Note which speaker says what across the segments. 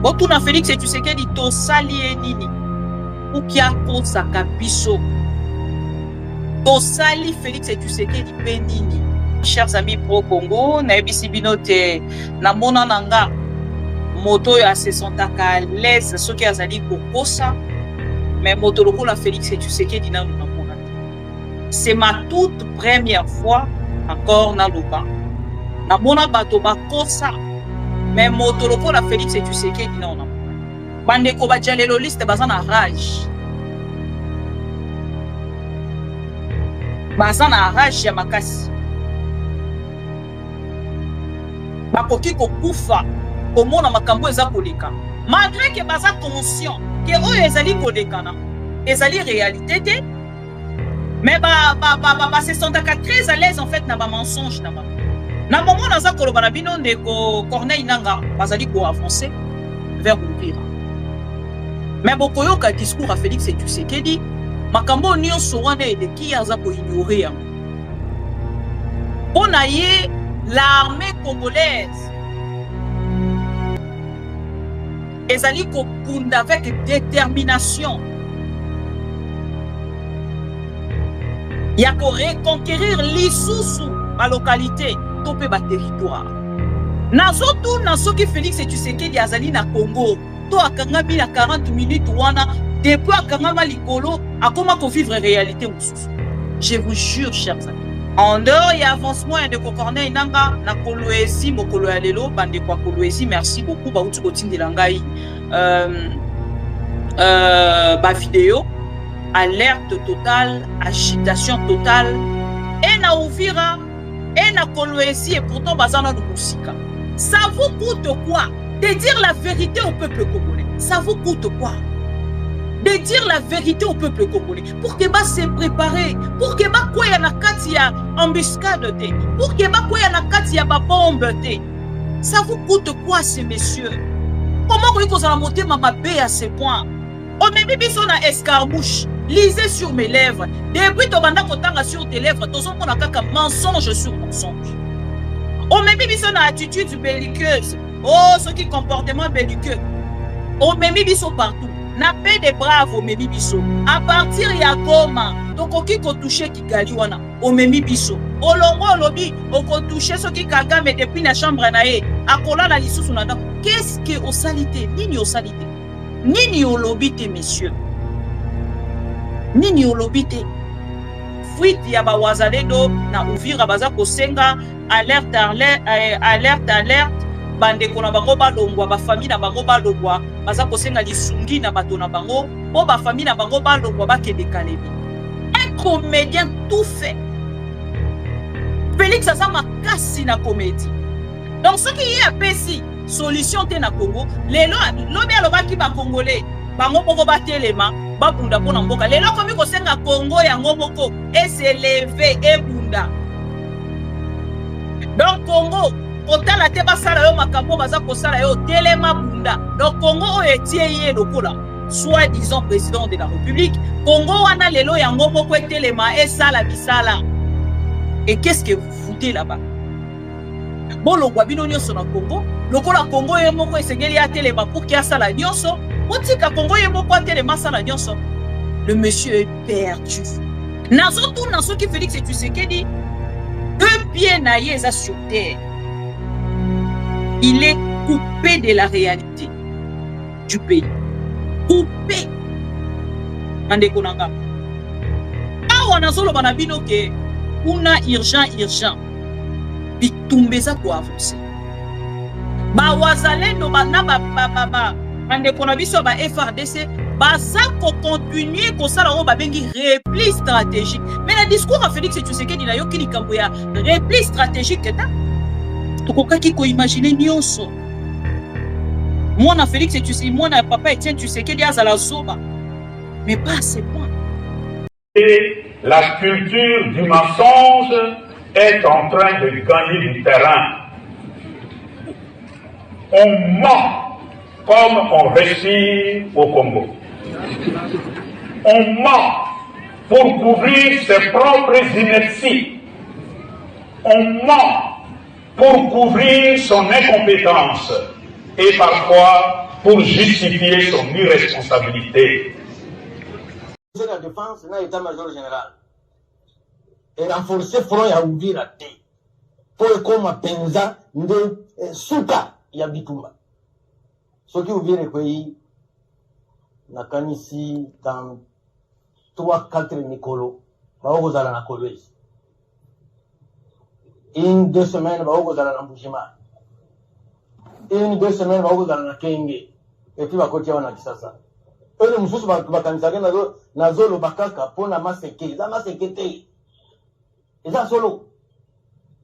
Speaker 1: Otuna Félix et tu sais qu'elle dit to sali nini. Ou qui a cause sa kabiso. To sali Félix et tu sais qu'elle dit penini. Chers amis pro Congo, na ebisi binote na mona nanga moto ya se sentaka à l'aise ce qui azali kokosa mais moto lokola Félix et tu sais qu'elle dit na mona. C'est ma toute première fois encore na loba. Na mona bato bakosa mais moto lokola Félix et tu sais qu'elle dit na mona. Bande ko ba jalelo liste bazana rage. Bazana rage ya makasi. Bakoki kokufa komona makambo eza koleka malgré que baza conscient que oyo ezali kolekana ezali réalité te mais se sentaka très à l'aise en fait na ba mensonge na moment naza koloba na bino ndeko Corneille Nanga bazali ko avancer vers Uvira mais bokoyoka discours à Félix Tshisekedi makambo nyonso wana eleki aza ko ignorer yango pona ye l'armée congolaise ezali kopunda avec détermination ya ko reconquérir lisusu ba localité to pe ba territoire nazotu na soki Félix Tshisekedi azali na Congo to akangami na 40 minutes wana depuis akangama likolo akoma ko vivre réalité mususu. Je vous jure chers amis en dehors il y a avancement de Corneille Nanga na Kolwezi mokolo ya lelo bande kwa Kolwezi merci beaucoup ba uti kotindela ngai ba vidéo alerte totale agitation totale et na Uvira et na Kolwezi et pourtant bazana de musika. Ça vous coûte quoi de dire la vérité au peuple congolais? Ça vous coûte quoi de dire la vérité au peuple congolais pour que se préparer, pour que quoi ya na kati ya embuscade te, pour que quoi ya na kati ya ba bombe te. Ça vous coûte quoi ces messieurs? Comment vous pouvez la monter ma bé à ce point? On me bibi son na escarmouche, lisez sur mes lèvres. Depuis to banda kotanga sur tes lèvres, to son na kaka mensonge sur mensonge. On me bibi son na attitude belliqueuse. Oh, ce qui comportement belliqueux. On me bibi son partout. Na paix des braves au memi biso à partir ya Goma donc oki ko toucher Kigali wana au memi biso olongo lobi oko toucher ce qui Kagame depuis la chambre nae akola la lisusu na ndako. Qu'est-ce que au salité nini au salité nini au lobité messieurs nini au lobité fuite ya ba wazalendo na Uvira baza kosenga alerte bande kona bango balongwa ba famille na bango balongwa baza kosenga lisungi na bato na bango po ba famille na bango balongwa bakende Kalebi. Un comédien tout fait. Félix aza makasi na comédie. Donc ce qui est apesi solution te na Congo lelo lobi alobaki ba congolais bango poko batelema babunda pona mboka lelo komi kosenga Congo yango moko et s'élever et bunda. Donc Congo otala te basala yo makambo baza kosala yo telema bunda. Donc Congo etie ye lokola soit disant président de la République Congo wana lelo yango moko telema et sala bisala. Et qu'est-ce que vous foutez là-bas? Bon longwa bino nyonso na Congo lokola Congo ye moko esengeli ya telema pour qu'il sala nyonso otika Congo ye moko telema sala nyonso. Le monsieur est perdu. Nazo tout na soki Félix Tshisekedi deux pieds na yeza sur terre. Il est coupé de la réalité du pays. Coupé. Ande konanga. Awa nazolo banabino ke una urgent. Bitumbeza pour avancer. Ba wazalendo bana ba ande konabiso ba FRDC baza ko continuer ko sala o ba bengi repli stratégique. Mais le discours à Félix Tshisekedi na yoki likambo ya repli stratégique ta tokokaki ko imaginer nyonso. Mwana Félix Tshisekedi, mwana papa Etienne Tshisekedi azala soba. Mais pas à ce point.
Speaker 2: Et la culture du mensonge est en train de gagner du terrain. On ment comme on respire au Congo. On ment pour couvrir ses propres inerties. On ment pour couvrir son incompétence et parfois pour justifier son irresponsabilité.
Speaker 3: La défense n'a état-major général et renforcer front ya Uvira te pour koma penza nde suka ya bitumba soki Uvira kwei nakanisi dans 3-4 mikolo baokozala na Kolwezi 1-2 semaines baokozala na Mbushima 1-2 semaines baokozala na Kenge et puis bakoti wana Kisasa. Eux mususu bakanisaka nazolo bakaka pona maseke eza maseke te eza solo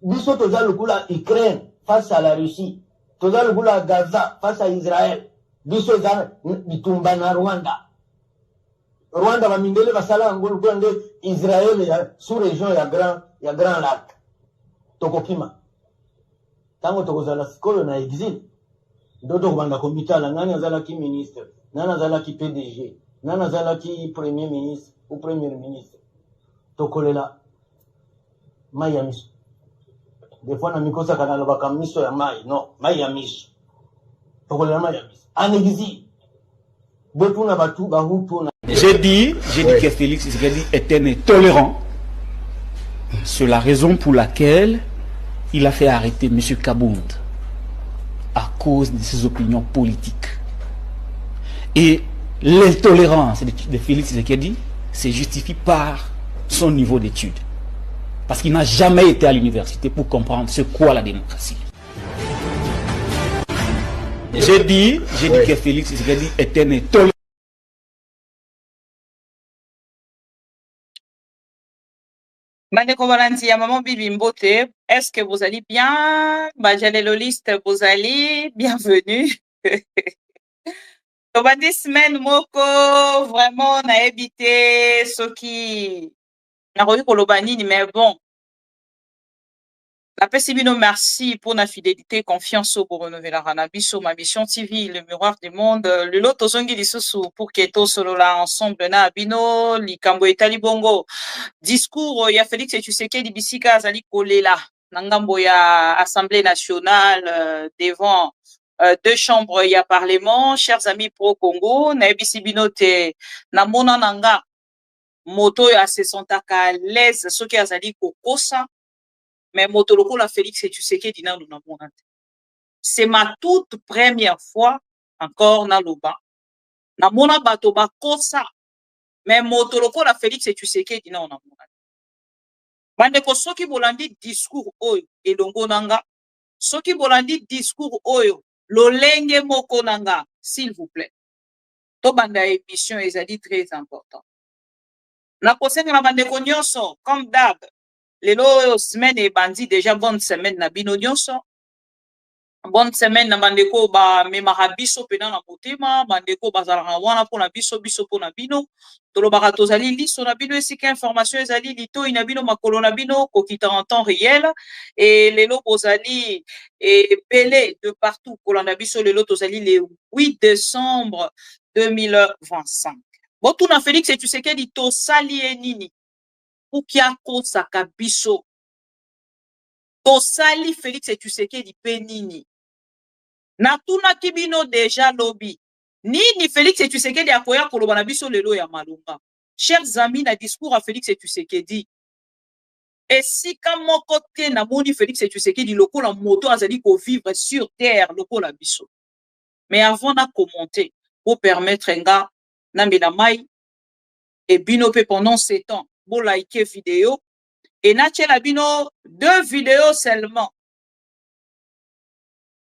Speaker 3: biso toza lukula Ukraine face à la Russie toza lukula Gaza face à Israël biso eza bitumba na Rwanda bamindele basala ngulu kwende Israël ya sous région ya Grand Lac tokopima tango tokozala sikolo na exil ndoto kubanda komitala nani azalaki ministre nana azalaki PDG nana azalaki premier ministre ou premier ministre tokolela mai ya miso des fois na mikosa kana lobaka miso ya mai non mai ya miso tokolela mai ya miso en exil botuna batu bahutu na
Speaker 4: j'ai dit que Félix Tshisekedi est un intolérant. C'est la raison pour laquelle il a fait arrêter M. Kabound à cause de ses opinions politiques. Et l'intolérance de Félix Tshisekedi se justifie par son niveau d'études. Parce qu'il n'a jamais été à l'université pour comprendre ce qu'est la démocratie. J'ai dit que Félix Tshisekedi est un intolérant.
Speaker 1: Bandeko Balanti ya Maman Bibi Mbote, est-ce que vous allez bien? Bajaleloliste, vous allez bienvenue. Tobandi semaine moko, vraiment, na évité ce qui n'a pas eu pour l'obanini, mais bon. La Pessibino, merci pour la fidélité, confiance au renouveler la Ranabiso, ma mission TV, le miroir du monde, le lot Tozongi Lisusu, pour Keto solo là ensemble, na Abino, Likambo et Talibongo. Discours, il y a Félix et Tshisekedi Bisika Zali Kolela, Nangambo ya Assemblée nationale, devant 2 chambres, il y a Parlement, chers amis pro-Congo, na Ebisibino te, na Mona Nanga, moto ya se sentaka à l'aise, ce qui a Zali Kokosa, mais Motoloko la Félix et Tshisekedi na nous c'est ma toute première fois encore na loba. Na mona bato ba kosa, mais Motoloko la Félix et Tshisekedi na mona. Bande ko soki bolandi discours oyo elongo nanga, soki bolandi discours oyo lolenge moko nanga, s'il vous plaît. To banda émission ezali très important. Na kosenga na bande ko nyonso comme d'hab. Lelo semaine et bandi déjà bonne semaine na bino nyonso. Bonne semaine na bandeko ba memara biso pena na motema, bandeko bazalaka wana pona biso pona bino. Tolobaka tozali liso na bino esika information ezali lito ina bino makolo na bino kokita en temps réel et lelo bozali et belé de partout kolanda biso lelo tozali le 8 décembre 2025. Botuna Félix et Tshisekedi to sali enini. Ukia kosaka biso tosali Félix et Tshisekedi penini na tuna kibino déjà lobby nini Félix et Tshisekedi akoya koloba na biso lelo ya malunga. Chers amis, na discours à Félix et Tshisekedi esika moko te na moni Félix et Tshisekedi lokola moto azali ko vivre sur terre lokola biso. Mais avant na commenter pour permettre nga na mbela mai et bino pe pendant 7 ans pour liker vidéo et nache la bino 2 vidéos seulement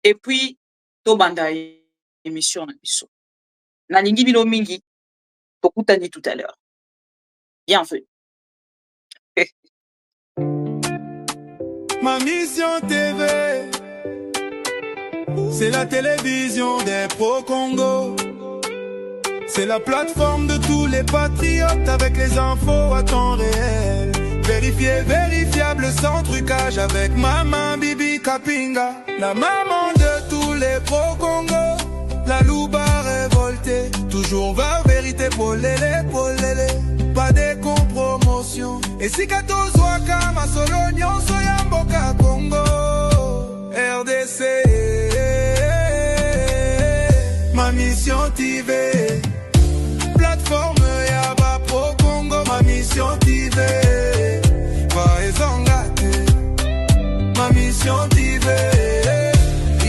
Speaker 1: et puis to banda émission na biso na lingi bino mingi tokutani tout à l'heure. Bienvenue.
Speaker 5: Ma mission TV, c'est la télévision des pro-Congo. C'est la plateforme de tous les patriotes avec les infos à temps réel. Vérifié, vérifiable, sans trucage avec Maman Bibi Kapinga. La maman de tous les pro-Congo. La louba révoltée, toujours va vérité pour l'élé, pas de compromotion. Et si 14 waka, ma solonion, soyamboka Congo. RDC, Mami mission TV. Plateforme ya ba pro Congo, ma mission TV. Va ezongate, ma mission TV.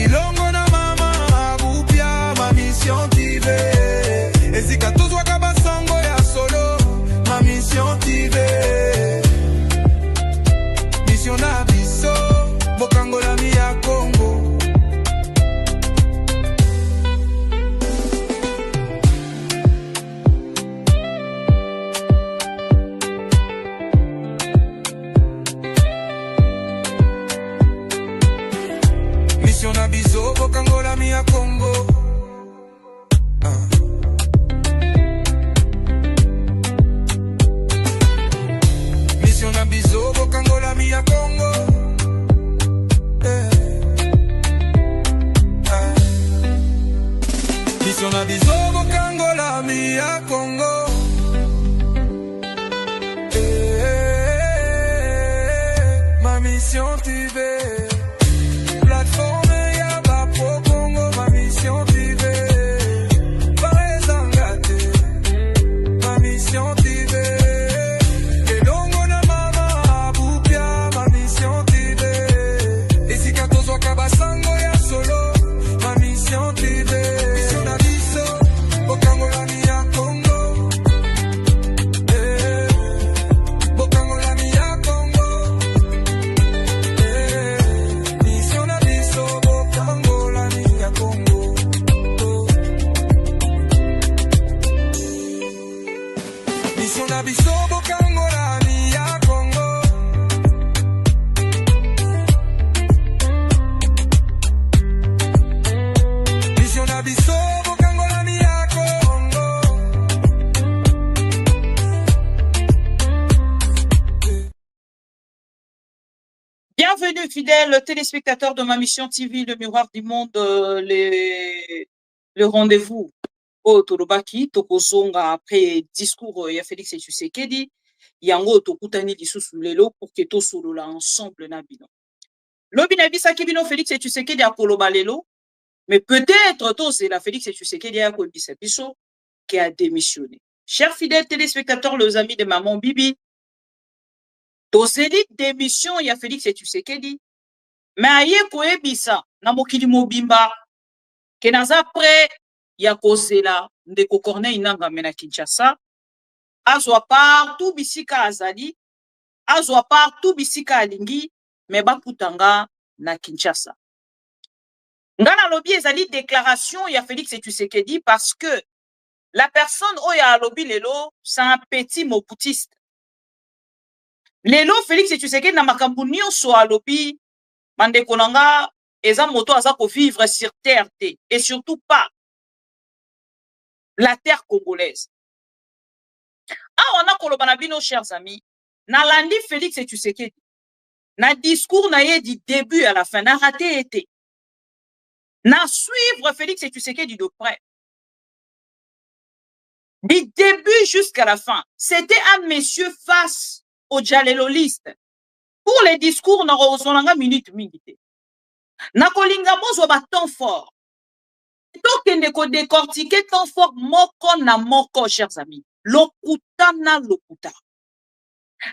Speaker 5: Ilongo na mama abupia, ma mission TV. Ezika tozwa kabasango ya solo, ma mission TV. Mission na biso, bokango la mi ya Congo. Mission na biso, bokango la mi ya Congo. Mission na biso, bokango la mi ya Congo. Mission na biso, bokango la mi ya Congo. Ma mission TV. Plateforme ya ba pro Congo, ma mission TV. Parezangate, ma mission TV. Elongo na mama abupia, ma mission TV. Esika tozwa kabasango ya solo, ma mission TV. Mission na biso, bokango la mi ya Congo. Bokango la mi ya Congo. Mission na biso, bokango la mi ya Congo. Mission na biso, bokango la mi ya Congo. Mission na biso, bokango la mi ya Congo.
Speaker 1: Bienvenue, fidèles téléspectateurs de ma mission TV, le miroir du monde, le rendez-vous au Tolobaki, Tokozonga, après discours, il y a Félix Tshisekedi, yango Tokutani lisusu lelo pour que to solo la ensemble na bino. Lobi na bisa kibino Félix Tshisekedi a koloba lelo, mais peut-être to c'est la Félix Tshisekedi a kolbisa biso qui a démissionné. Chers fidèles téléspectateurs, les amis de Maman Bibi, tozeli démission ya Félix Tshisekedi, mais aye koyebisa na mokili mobimba ke naza prêt ya kozela ndeko Corneille Nangaa na Kinshasa, azwa partout bisika azali, azwa partout bisika alingi, mais bakutanga na Kinshasa. Ngana lobi ezali déclaration ya Félix Tshisekedi parce que la personne oya lobi lelo, c'est un petit mobutiste. Lelo Félix Tshisekedi na makambo nyonso alobi bandeko nanga eza moto aza ko vivre sur terre te, et surtout pas la terre congolaise. Ah, on a koloba na bino, chers amis, na landi Félix Tshisekedi na discours na ye du début à la fin na raté été na suivre Félix Tshisekedi de près du début jusqu'à la fin. C'était un monsieur face au dialéloliste. Pour les discours, na rozonanga minute mingite. Na kolinga mozo ba temps fort. Tokende ko décortiquer temps fort moko na moko, chers amis. Lokuta na lokuta.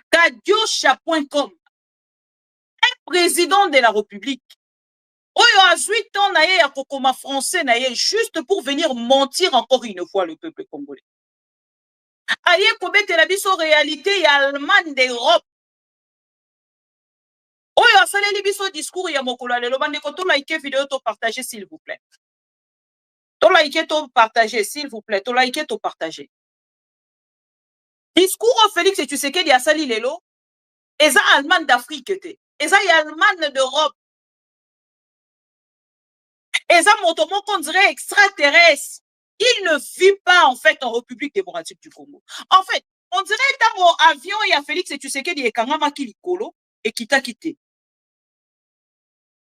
Speaker 1: Kadiosha.com, un président de la République. Oyo a 8 ans na ye ya kokoma français na ye juste pour venir mentir encore une fois le peuple congolais. Aye kobete la biso réalité ya Allemagne d'Europe. Oyo asaleli biso discours ya mokolo lelo bandeko to like vidéo to partager s'il vous plaît. To like to partager s'il vous plaît, to like to partager. Discours au Félix Tshisekedi asali lelo eza Allemagne d'Afrique te. Eza Allemagne d'Europe. Eza moto moko on dirait extraterrestre. Il ne vit pas en fait en République démocratique du Congo. En fait, on dirait que mon avion il y a Félix Tshisekedi et Kangama Kilikolo et kita kite.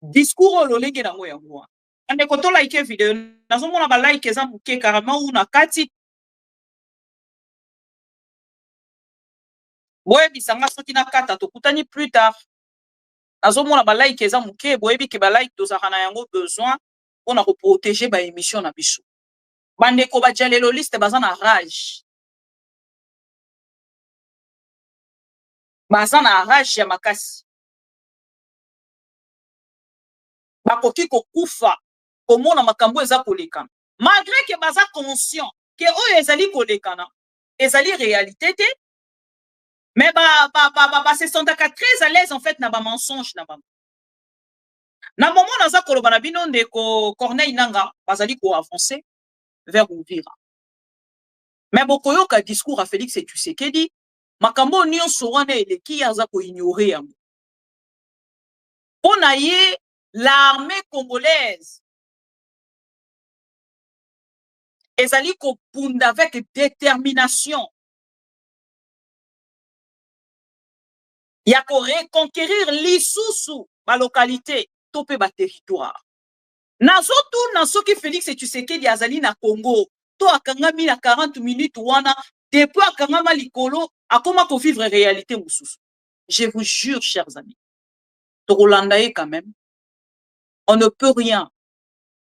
Speaker 1: Discours au lolenge na moya moi. Ande koto like vidéo, nazo mona ba like eza muke carrément ou na kati. Boye bisanga soki na kata to kutani plus tard. Nazo mona ba like eza muke boye bi ke ba like to zakana yango besoin on a protéger ba émission na biso. bandeko bajaleloliste baza na rage. Baza na rage ya makasi. Bakoki kokufa komona makambo eza kolekana. Malgré que baza conscient que oyo ezali kolekana, ezali réalité te, mais se sentaka très à l'aise en fait na ba mensonge na bango. Na moment naza koloba na bino ndeko Corneille Nangaa bazali ko avancer vers Uvira. Mais bokoyoka discours à Félix Tshisekedi, makambo nyonso wana eleki aza ko ignorer yango. Pona ye l'armée congolaise ezali ko punda avec détermination. Ya ko reconquérir lisusu ba localité topé ba territoire. Nazo tout na soki Félix Tshisekedi azali na Congo to akangami na 40 minutes wana depuis akangama likolo akoma ko vivre réalité mususu. Je vous jure chers amis. Tokolandaye quand même. On ne peut rien.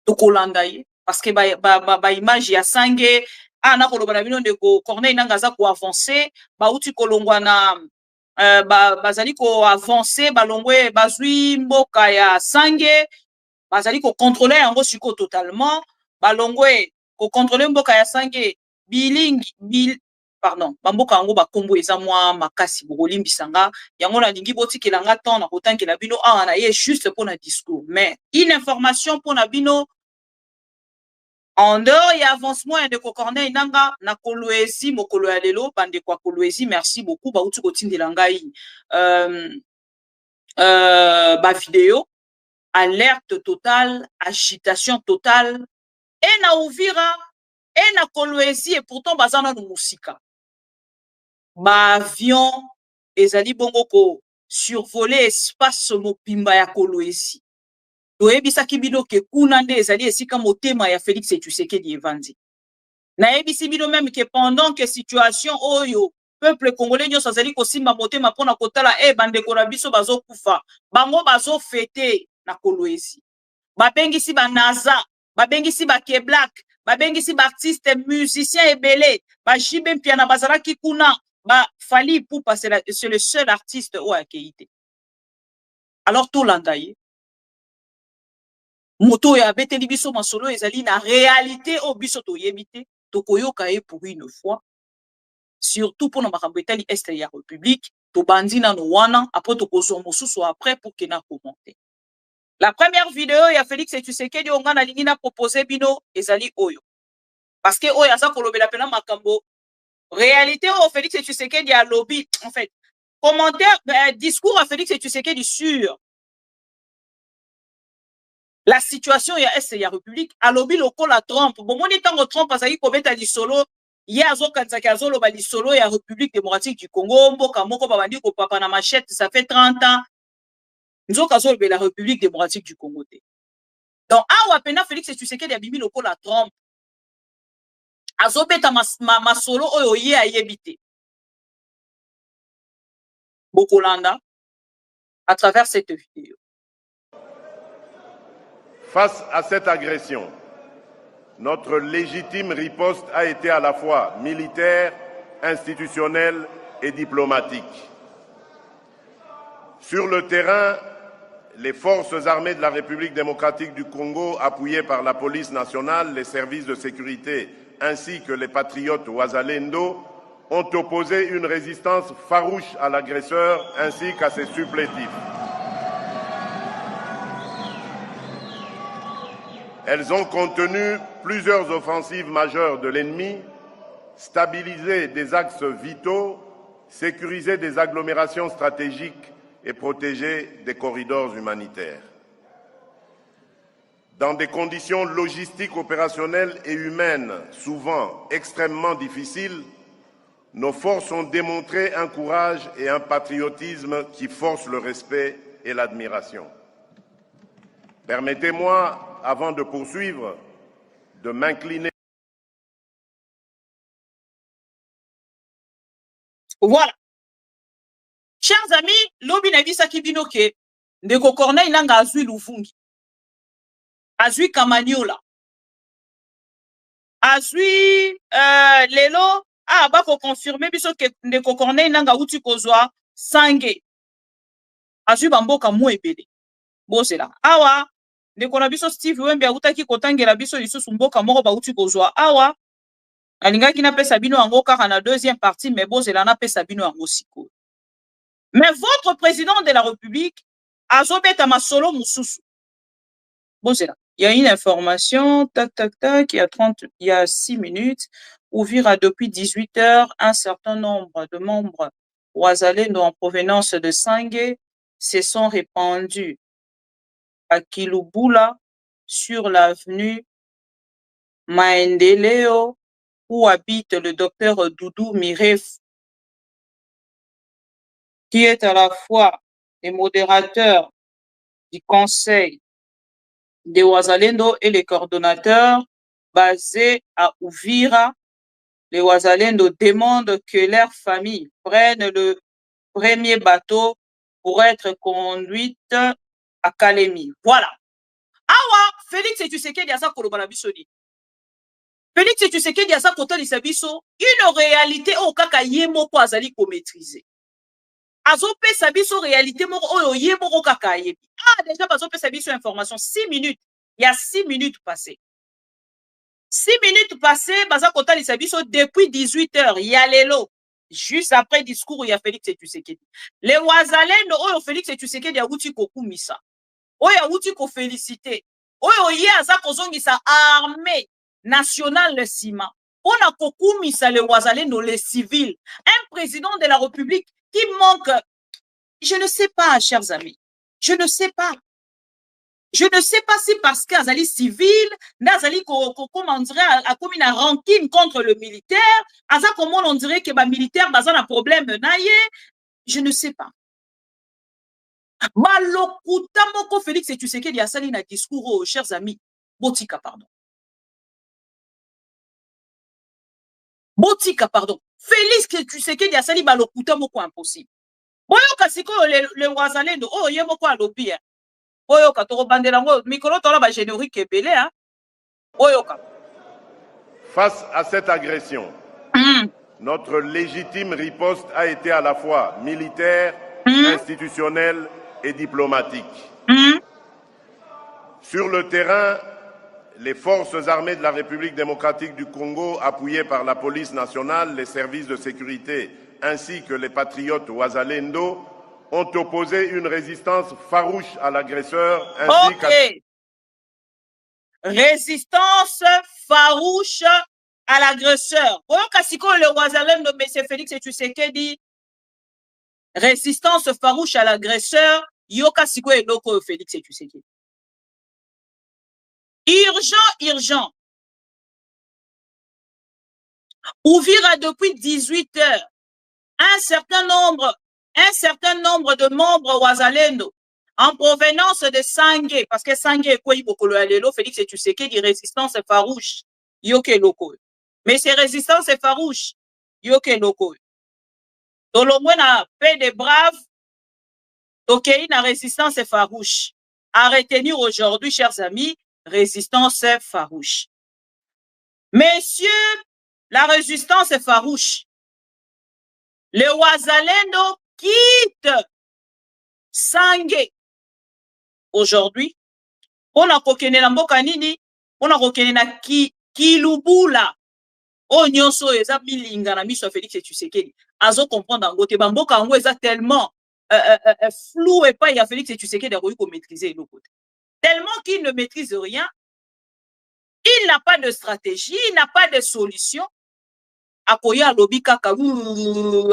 Speaker 1: Tokolandaye parce que ba image ya sange ana koloba na bino ndeko Corneille Nangaa za ko avancer ba uti kolongwa na bazali ko avancer balongwe bazwi mboka ya sange bazali ko contrôler yango siko totalement balongwe ko contrôler mboka ya sange pardon bamboka yango bakombo eza mwa makasi bokolimbisanga yango na lingi botikela nga temps na kotankela bino awa na ye juste pour na discours mais une information pour na bino en dehors ya avancement de Corneille Nangaa na Kolwezi mokolo ya lelo bande kwa Kolwezi merci beaucoup ba uti kotindela ngai ba vidéo alerte totale agitation totale et na Uvira et na Kolwezi et pourtant bazana no musika ba avion ezali bongo ko survoler espace mopimba ya Kolwezi. Toyebisaki bino ke kuna nde ezali esika motema ya Félix Tshisekedi evandi. Nayebisi bino même que pendant que situation oyo peuple congolais nyonso azali kosimba motema pona kotala bandeko na biso bazokufa bango bazofete na Kolwezi. Babengisi ba Naza, babengisi ba Keblak, babengisi ba artiste musicien ebele, ba Jibe Mpiana bazalaki kuna, ba Fally Ipupa c'est le seul artiste au akeite. Alors tout landaye moto ya beteli biso masolo ezali na réalité au biso to yebite to koyoka e pour une fois surtout pour na makambo etali est ya république to bandina no wana après to kozo mosusu après pour que na commenter. La première vidéo ya Félix Tshisekedi onga na lingi na proposer bino ezali oyo parce que oyo aza kolobela pena makambo réalité au Félix Tshisekedi a lobby en fait commentaire discours à Félix Tshisekedi sur la situation ya est ya république a lobby lokola Trump bomoni tango Trump azali kobeta lisolo ye azokanzaki azoloba lisolo ya République démocratique du Congo mboka moko babandi ko papa na machette ça fait 30 ans nzoka azoloba la République démocratique du Congo te. Donc awa pena Félix Tshisekedi abimi lokola Trump azobeta masolo oyo ye ayebite bokolanda à travers cette vidéo.
Speaker 6: Face à cette agression, notre légitime riposte a été à la fois militaire, institutionnelle et diplomatique. Sur le terrain, les forces armées de la République démocratique du Congo, appuyées par la police nationale, les services de sécurité ainsi que les patriotes Wazalendo, ont opposé une résistance farouche à l'agresseur ainsi qu'à ses supplétifs. Elles ont contenu plusieurs offensives majeures de l'ennemi, stabilisé des axes vitaux, sécurisé des agglomérations stratégiques et protégé des corridors humanitaires. Dans des conditions logistiques, opérationnelles et humaines souvent extrêmement difficiles, nos forces ont démontré un courage et un patriotisme qui forcent le respect et l'admiration. Permettez-moi, avant de poursuivre, de m'incliner.
Speaker 1: Voilà. Chers amis, lobi na bisa kibino ke ndeko Corneille Nangaa azui Luvungi. Azui Kamanyola. Azui lelo bako confirmer biso ke ndeko Corneille nanga uti kozwa sange. Azui bamboka mu ebele. Bozela. Awa ndeko na biso Steve Wembe akutaki kotangela biso lisusu mboka moko ba uti kozwa awa. Alingaki na pesa bino yango kaka na deuxième partie mais bozela na pesa bino yango siko. Mais votre président de la République azobeta masolo mususu. Bozela. Il y a une information, tac, tac, tac, il y a 6 minutes. Ouvira depuis 18 heures, un certain nombre de membres Ouazalendo en provenance de Sangue se sont répandus à Kilubula sur l'avenue Maendeleo où habite le docteur Doudou Miref, qui est à la fois le modérateur du conseil de Ouazalendo et les coordonnateurs basés à Ouvira. Les Ouazalendo demandent que leur famille prenne le premier bateau pour être conduite à Kalemi. Voilà. Awa, Félix Tshisekedi asa kolobala biso ni. Félix Tshisekedi asa kotalisa biso une réalité o kaka ye moko azali ko maîtriser. Azopesa biso réalité moko oyo ye moko kaka yebi. Déjà bazopesa biso information 6 minutes. Il y a 6 minutes passées. 6 minutes passées, baza kotalisa biso depuis 18 heures. Il y a lelo. Juste après discours, il y a Félix Tshisekedi. Les Ouazalendo, oyo Félix Tshisekedi a outi kokumisa. Oyo a outi ko féliciter. Oyo ye aza kozongisa armée nationale le Sima. On a kokumisa les Ouazalendo, les civils. Un président de la République qui manque. Je ne sais pas, chers amis. Je ne sais pas. Je ne sais pas si parce qu'Azali civil, Nazali comment dirait a commis une rancune contre le militaire, Aza comment on dirait que le militaire dans un problème naïe, je ne sais pas. Malokuta moko Félix Tshisekedi asali na discours, chers amis. Botika pardon. Botika pardon. Félix Tshisekedi asali malokuta moko impossible. Boyo kasiko le Ouazalendo oh ye moko alobi. Oyoka toko bandelango micro tola ba générique ebele hein. Oyoka.
Speaker 6: Face à cette agression, notre légitime riposte a été à la fois militaire, institutionnelle et diplomatique. Sur le terrain, les forces armées de la République démocratique du Congo, appuyées par la police nationale, les services de sécurité ainsi que les patriotes Ouazalendo, ont opposé une résistance farouche à l'agresseur ainsi qu'à...
Speaker 1: Résistance farouche à l'agresseur. Le Ouazalendo, M. Félix Tshisekedi, résistance farouche à l'agresseur. Yoka Siko et Loko Félix Tshisekedi. Urgent. Ouvira depuis 18 heures. Un certain nombre de membres Ouazalendo en provenance de Sangue, parce que Sangue est quoi, Félix Tshisekedi, résistance farouche, yoke loko. Mais ces résistances farouches, yoke loko. Tolomwena paix des braves, ok, une résistance farouche. À retenir aujourd'hui, chers amis, résistance farouche. Messieurs, la résistance farouche. Le Ouazalendo quitte Sangue aujourd'hui. On a kokene na mboka nini? On a kokene na Kilubula. O nyonso eza milinga na miso Félix Tshisekedi. Azo comprendre en gote bamboka ngo eza tellement flou et pas il y a Félix Tshisekedi a ko maîtriser le côté. Tellement qu'il ne maîtrise rien. Il n'a pas de stratégie, il n'a pas de solution. Akoya lobi kaka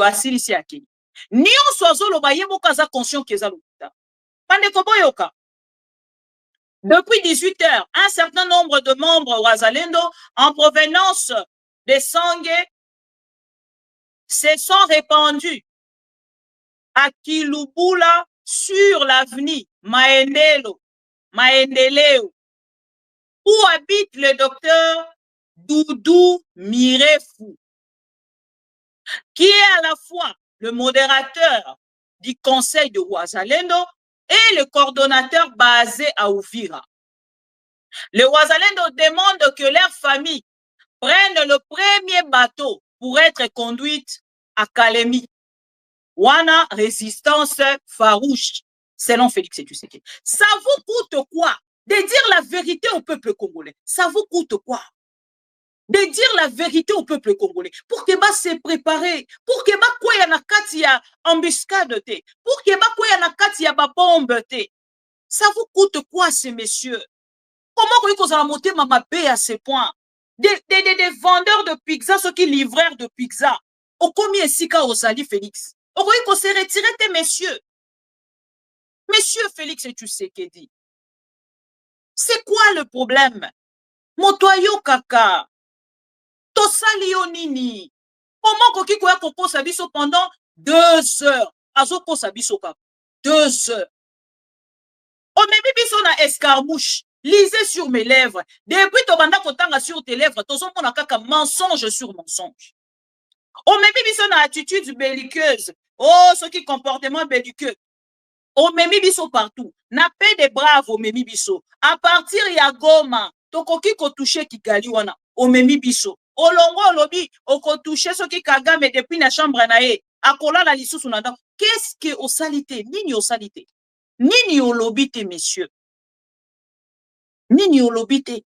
Speaker 1: asilisi yake. Nyonso azoloba ye moko aza conscient que eza lokuta. Pandeko boyoka. Depuis 18 heures, un certain nombre de membres Ouazalendo en provenance de Sangue se sont répandus à Kilubula sur l'avenue Maendeleo, où habite le docteur Doudou Mirefou, qui est à la fois le modérateur du conseil de Ouazalendo et le coordonnateur basé à Ouvira. Les Ouazalendo demandent que leur famille prenne le premier bateau pour être conduite à Kalemi. Wana résistance farouche, selon Félix Tshisekedi. Ça vous coûte quoi de dire la vérité au peuple congolais? Ça vous coûte quoi de dire la vérité au peuple congolais? Pour que ba se préparer, pour que ba quoi ya na kati ya embuscade te, pour que ba quoi ya na kati ya ba bombe te. Ça vous coûte quoi ces messieurs? Comment vous avez monté ma paix à ce point? Des vendeurs de pizza, ceux qui livreurs de pizza. Au combien sika osali Félix? Au combien qu'on s'est retiré tes messieurs? Monsieur Félix Tshisekedi. C'est quoi le problème? Motoyo kaka. Tosali nini? Comment koki koya koko sabiso pendant 2 heures? Azoko sabiso kaka. 2 heures. On me biso na escarmouche. Lisez sur mes lèvres. Depuis tobanda kotanga sur tes lèvres, tozo mona kaka mensonge sur mensonge. On me biso na attitude belliqueuse. Oh, ce qui comportement belliqueux. On me biso partout. Na paix des braves on me biso. À partir ya Goma, tokoki ko toucher Kigali wana. On me biso. Olongo lobi, oko toucher ce qui Kagame depuis na chambre na ye. Akola la lisusu na. Qu'est-ce que au salité? Nini au salité? Nini au lobité, messieurs? Nini au lobité?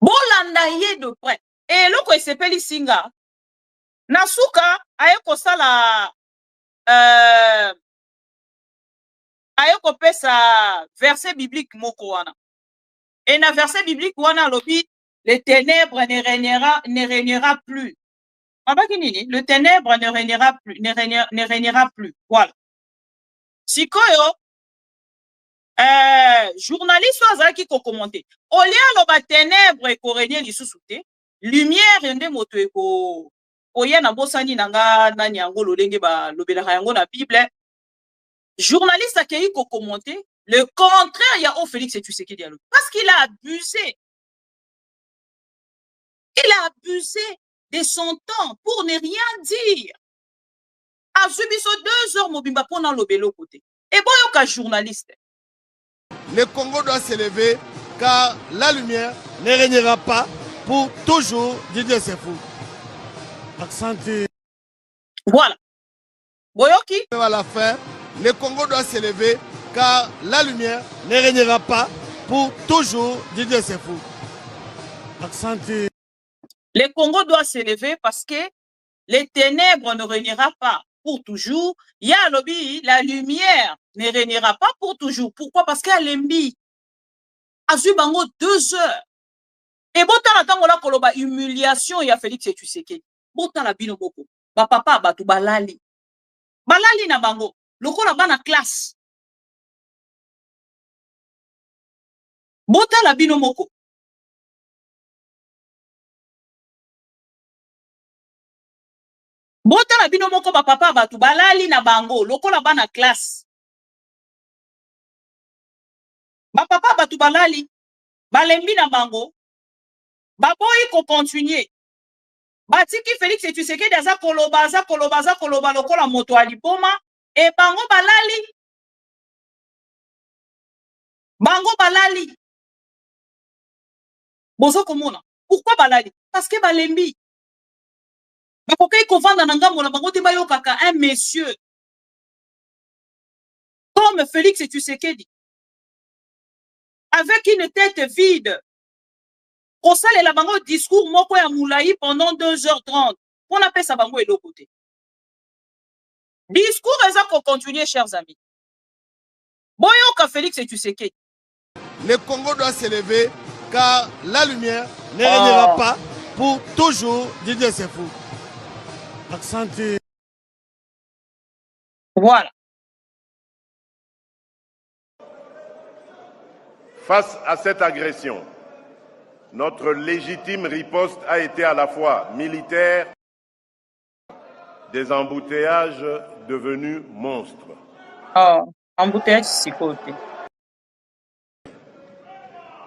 Speaker 1: Bolanda ye de près. Et loko esepeli singa. Nasuka ayeko sala ayeko pesa verset biblique moko wana. Et na verset biblique wana lobi, les ténèbres ne régnera plus. Le ténèbre ne régnera plus. Voilà. Sikoyo, journaliste azaki ko commenter. Olia loba ténèbre ko régner lisusu te, lumière nde moto eko oya na bosani nanga nani yango lolenge ba lobelaka yango na Bible. Journaliste akei ko commenter le contraire ya o Félix Tshisekedi dialogue parce qu'il a abusé. Il a abusé de son temps pour ne rien dire. A subiso 2 heures mobimba pona lobelo côté. Et boyoka journaliste.
Speaker 7: Le Congo doit s'élever car la lumière ne régnera pas pour toujours. Didier Sefou. Accentué.
Speaker 1: Voilà. Boyoki.
Speaker 7: À la fin, le Congo doit s'élever car la lumière ne régnera pas pour toujours. Didier Sefou. Accentué.
Speaker 1: Le Congo doit s'élever parce que les ténèbres ne régnera pas pour toujours. Il y a lobby, la lumière ne régnera pas pour toujours. Pourquoi? Parce qu'elle est mise. Azubango 2 heures. Et bota la tango la koloba humiliation ya Félix Tshisekedi. Bota la bino boko. Ba papa batu balali. Balali na bango. Lokola bana classe. Bota la bino moko. Bota la bino moko ba papa batu balali na bango. Lokola bana classe. Ba papa batu balali. Balembi na bango. Baboyi ko continuer. Batiki Félix Tshisekedi aza koloba lokola moto aliboma et bango balali. Bango balali. Bozo komona. Pourquoi balali? Parce que balembi. Bakokai ko vanda na ngambo na bango te bayokaka un monsieur comme Félix Tshisekedi avec une tête vide. Pour ça, les bango discours moko ya moulaï pendant 2h30. On appelle ça bango et l'autre côté. Discours eza ko continuer, chers amis. Boyoka Félix Tshisekedi.
Speaker 7: Le Congo doit s'élever car la lumière ne régnera pas pour toujours. Didier Sefou. Accentué.
Speaker 1: Voilà.
Speaker 6: Face à cette agression, notre légitime riposte a été à la fois militaire, des embouteillages devenus monstres.
Speaker 1: Oh, embouteillage, c'est côté.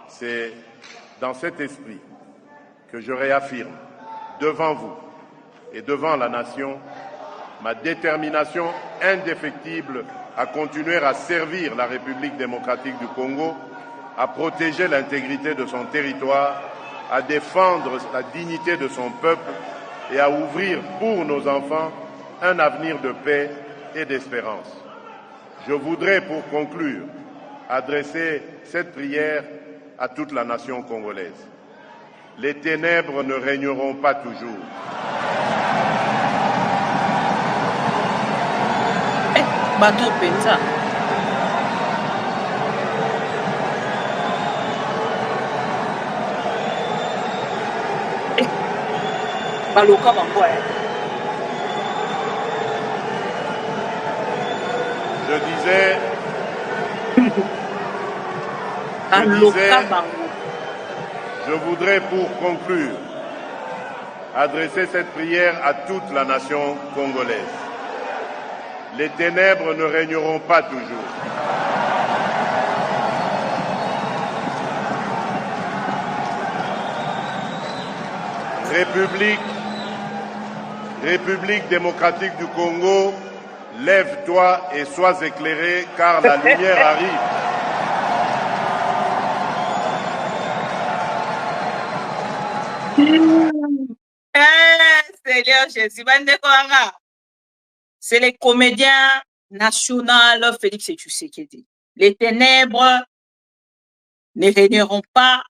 Speaker 6: C'est dans cet esprit que je réaffirme devant vous et devant la nation ma détermination indéfectible à continuer à servir la République démocratique du Congo, à protéger l'intégrité de son territoire, à défendre la dignité de son peuple et à ouvrir pour nos enfants un avenir de paix et d'espérance. Je voudrais, pour conclure, adresser cette prière à toute la nation congolaise. Les ténèbres ne régneront pas toujours.
Speaker 1: Bateau Penza. Baloka Bango.
Speaker 6: Je disais, je voudrais pour conclure adresser cette prière à toute la nation congolaise. Les ténèbres ne régneront pas toujours. République démocratique du Congo, lève-toi et sois éclairé car la lumière arrive.
Speaker 1: Seigneur Jésus, c'est le comédien national Félix Tshisekedi. Les ténèbres ne régneront pas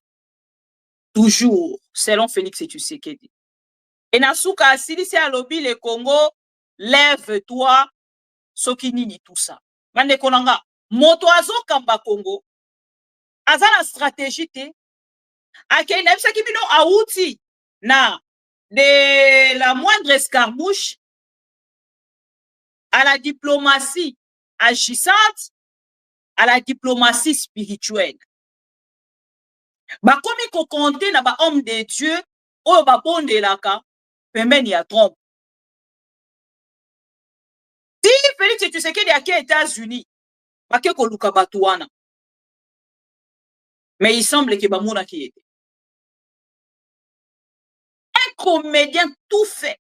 Speaker 1: toujours, selon Félix Tshisekedi. Et Nasuka Asilisi alobi le Congo, lève-toi, sokinini tout ça. Mande konanga, moto azo kamba Congo, azana stratégie te, akei na bisaki bino auti na de la moindre escarmouche à la diplomatie agissante, à la diplomatie spirituelle. Bakomi ko compter na ba homme de Dieu, oyo ba bondelaka, pembeni ya trompe. Si Félix Tshisekedi aki États-Unis, bake ko luka batu wana. Mais il semble que bamona ki était. Un comédien tout fait.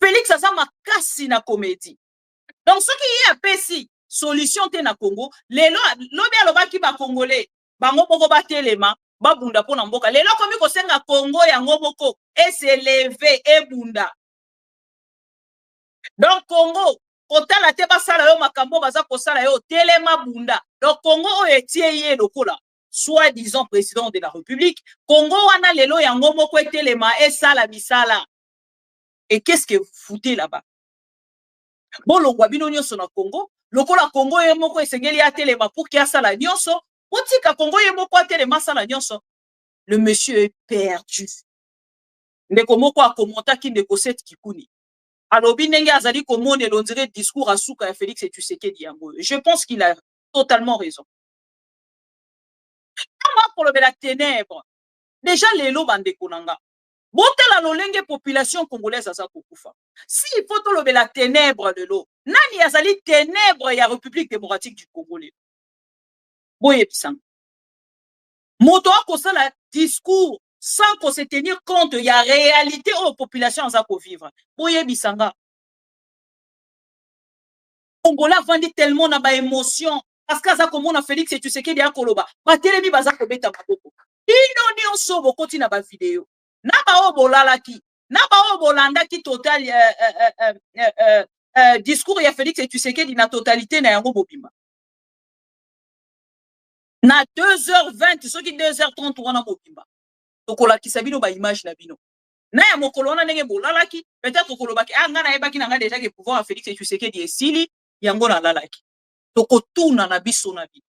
Speaker 1: Félix aza makasi na comédie. Donc ce qui est apesi solution te na Congo, lelo lobi alobaki ba congolais, bango moko ba telema, ba bunda pona mboka. Lelo komi ko senga Congo yango moko et se lever et bunda. Donc Congo kotala te basala yo makambo baza kosala yo telema bunda. Donc Congo o etie ye lokola soi-disant président de la République, Congo wana lelo yango moko etelema et sala bisala. Et qu'est-ce que vous foutez là-bas? Bon, le Wabino nyonso na Congo, lokola Congo ye moko esengeli atelema pour qu'il y a sala nyonso, otika Congo ye moko atelema sala nyonso. Le monsieur est perdu. Ndeko moko a commenté ki ndeko set kikuni. Alobi ndenge azali komone on dirait discours à Souka ya Félix Tshisekedi yango. Je pense qu'il a totalement raison. Pour le la ténèbre. Déjà lelo bandeko nanga. Botela lolenge population congolaise aza kokufa. Si il faut to la ténèbre de l'eau, nani azali ténèbre ya République démocratique du Congo le. Boye pisang. Moto akosala discours sans qu'on se tenir compte ya réalité aux populations aza ko vivre. Boye bisanga. Congolais vandi tellement na ba émotion parce qu'aza komona Félix Tshisekedi akoloba. Ba telemi baza ko beta maboko. Ino nyonso bokoti na ba vidéo. Naba obolalaki, naba obolandaki total discours ya Félix Tshisekedi na totalité na yango bobima. Na 2h20, soki 2h30 wana bobima. Tokola kisabino ba image na bino. Na ya mokolona ndenge bolalaki, peut-être kolobaki nga na yebaki na nga déjà que pouvoir ya Félix Tshisekedi esili yango na lalaki. Tokotuna na biso na bino.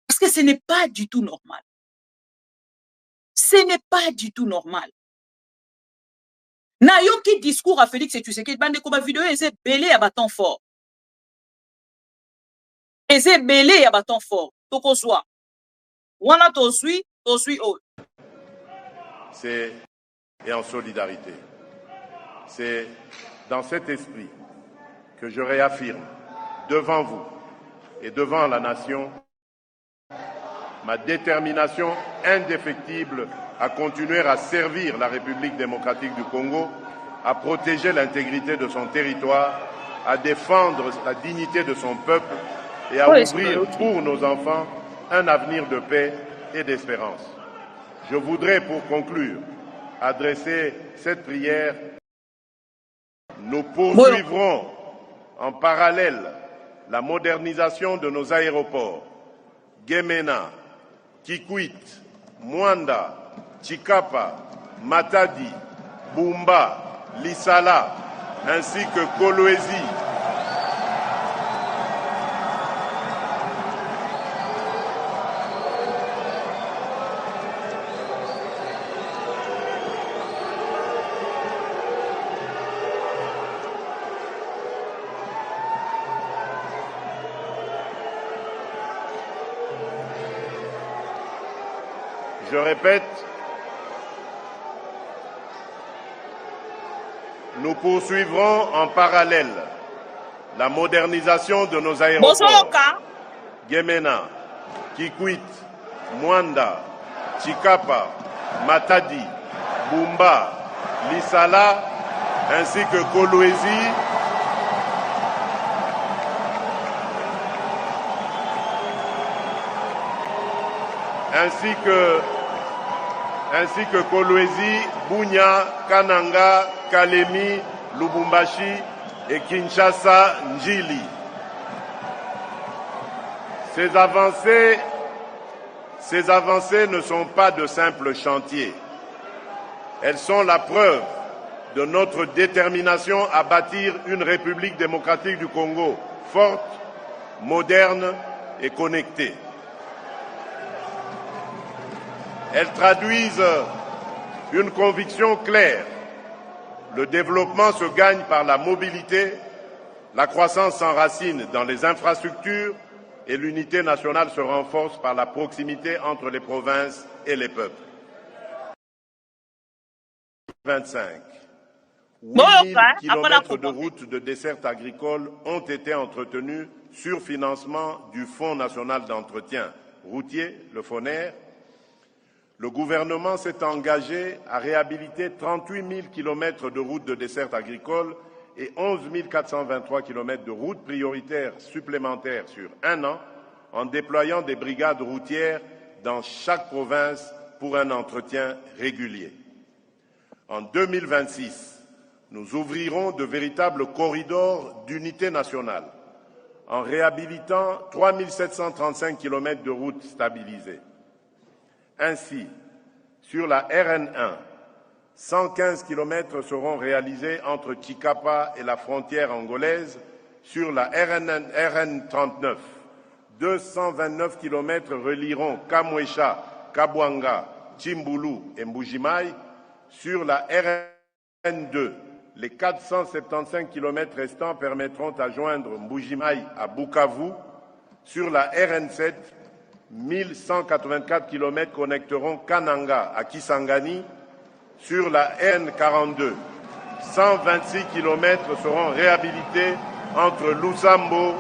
Speaker 1: Parce que ce n'est pas du tout normal. Ce n'est pas du tout normal. Na yoki discours à Félix Tshisekedi bande ko ba vidéo eze belé à bâton fort. Eze belé à bâton fort. Toko soa. Wana to suis oh.
Speaker 6: C'est et en solidarité. C'est dans cet esprit que je réaffirme devant vous et devant la nation ma détermination indéfectible à continuer à servir la République démocratique du Congo à protéger l'intégrité de son territoire, à défendre la dignité de son peuple et à ouvrir pour nos enfants un avenir de paix et d'espérance. Je voudrais, pour conclure, adresser cette prière. Nous poursuivrons en parallèle la modernisation de nos aéroports, Gemena, Kikwit, Mwanda, Chikapa, Matadi, Bumba, Lisala, ainsi que Kolwezi. Je répète, nous poursuivrons en parallèle la modernisation de nos aéroports, Gemena, Kikwit, Mwanda, Chikapa, Matadi, Bumba, Lisala, ainsi que Kolwezi, ainsi que Kolwezi, Bunia, Kananga, Kalemi, Lubumbashi et Kinshasa, Njili. Ces avancées ne sont pas de simples chantiers. Elles sont la preuve de notre détermination à bâtir une République démocratique du Congo forte, moderne et connectée. Elles traduisent une conviction claire. Le développement se gagne par la mobilité, la croissance s'enracine dans les infrastructures et l'unité nationale se renforce par la proximité entre les provinces et les peuples. 25. 8 000 kilomètres de routes de desserte agricole ont été entretenus sur financement du Fonds national d'entretien routier, le FONER. Le gouvernement s'est engagé à réhabiliter 38 000 kilomètres de routes de desserte agricole et 11 423 kilomètres de routes prioritaires supplémentaires sur un an, en déployant des brigades routières dans chaque province pour un entretien régulier. En 2026, nous ouvrirons de véritables corridors d'unité nationale en réhabilitant 3 735 kilomètres de routes stabilisées. Ainsi, sur la RN1, 115 km seront réalisés entre Chikapa et la frontière angolaise. Sur la RN39, 229 km relieront Kamwesha, Kabwanga, Chimbulu et Mbujimai. Sur la RN2, les 475 km restants permettront à joindre Mbujimai à Bukavu. Sur la RN7, 1184 km connecteront Kananga à Kisangani. Sur la RN42, 126 km seront réhabilités entre Lusambo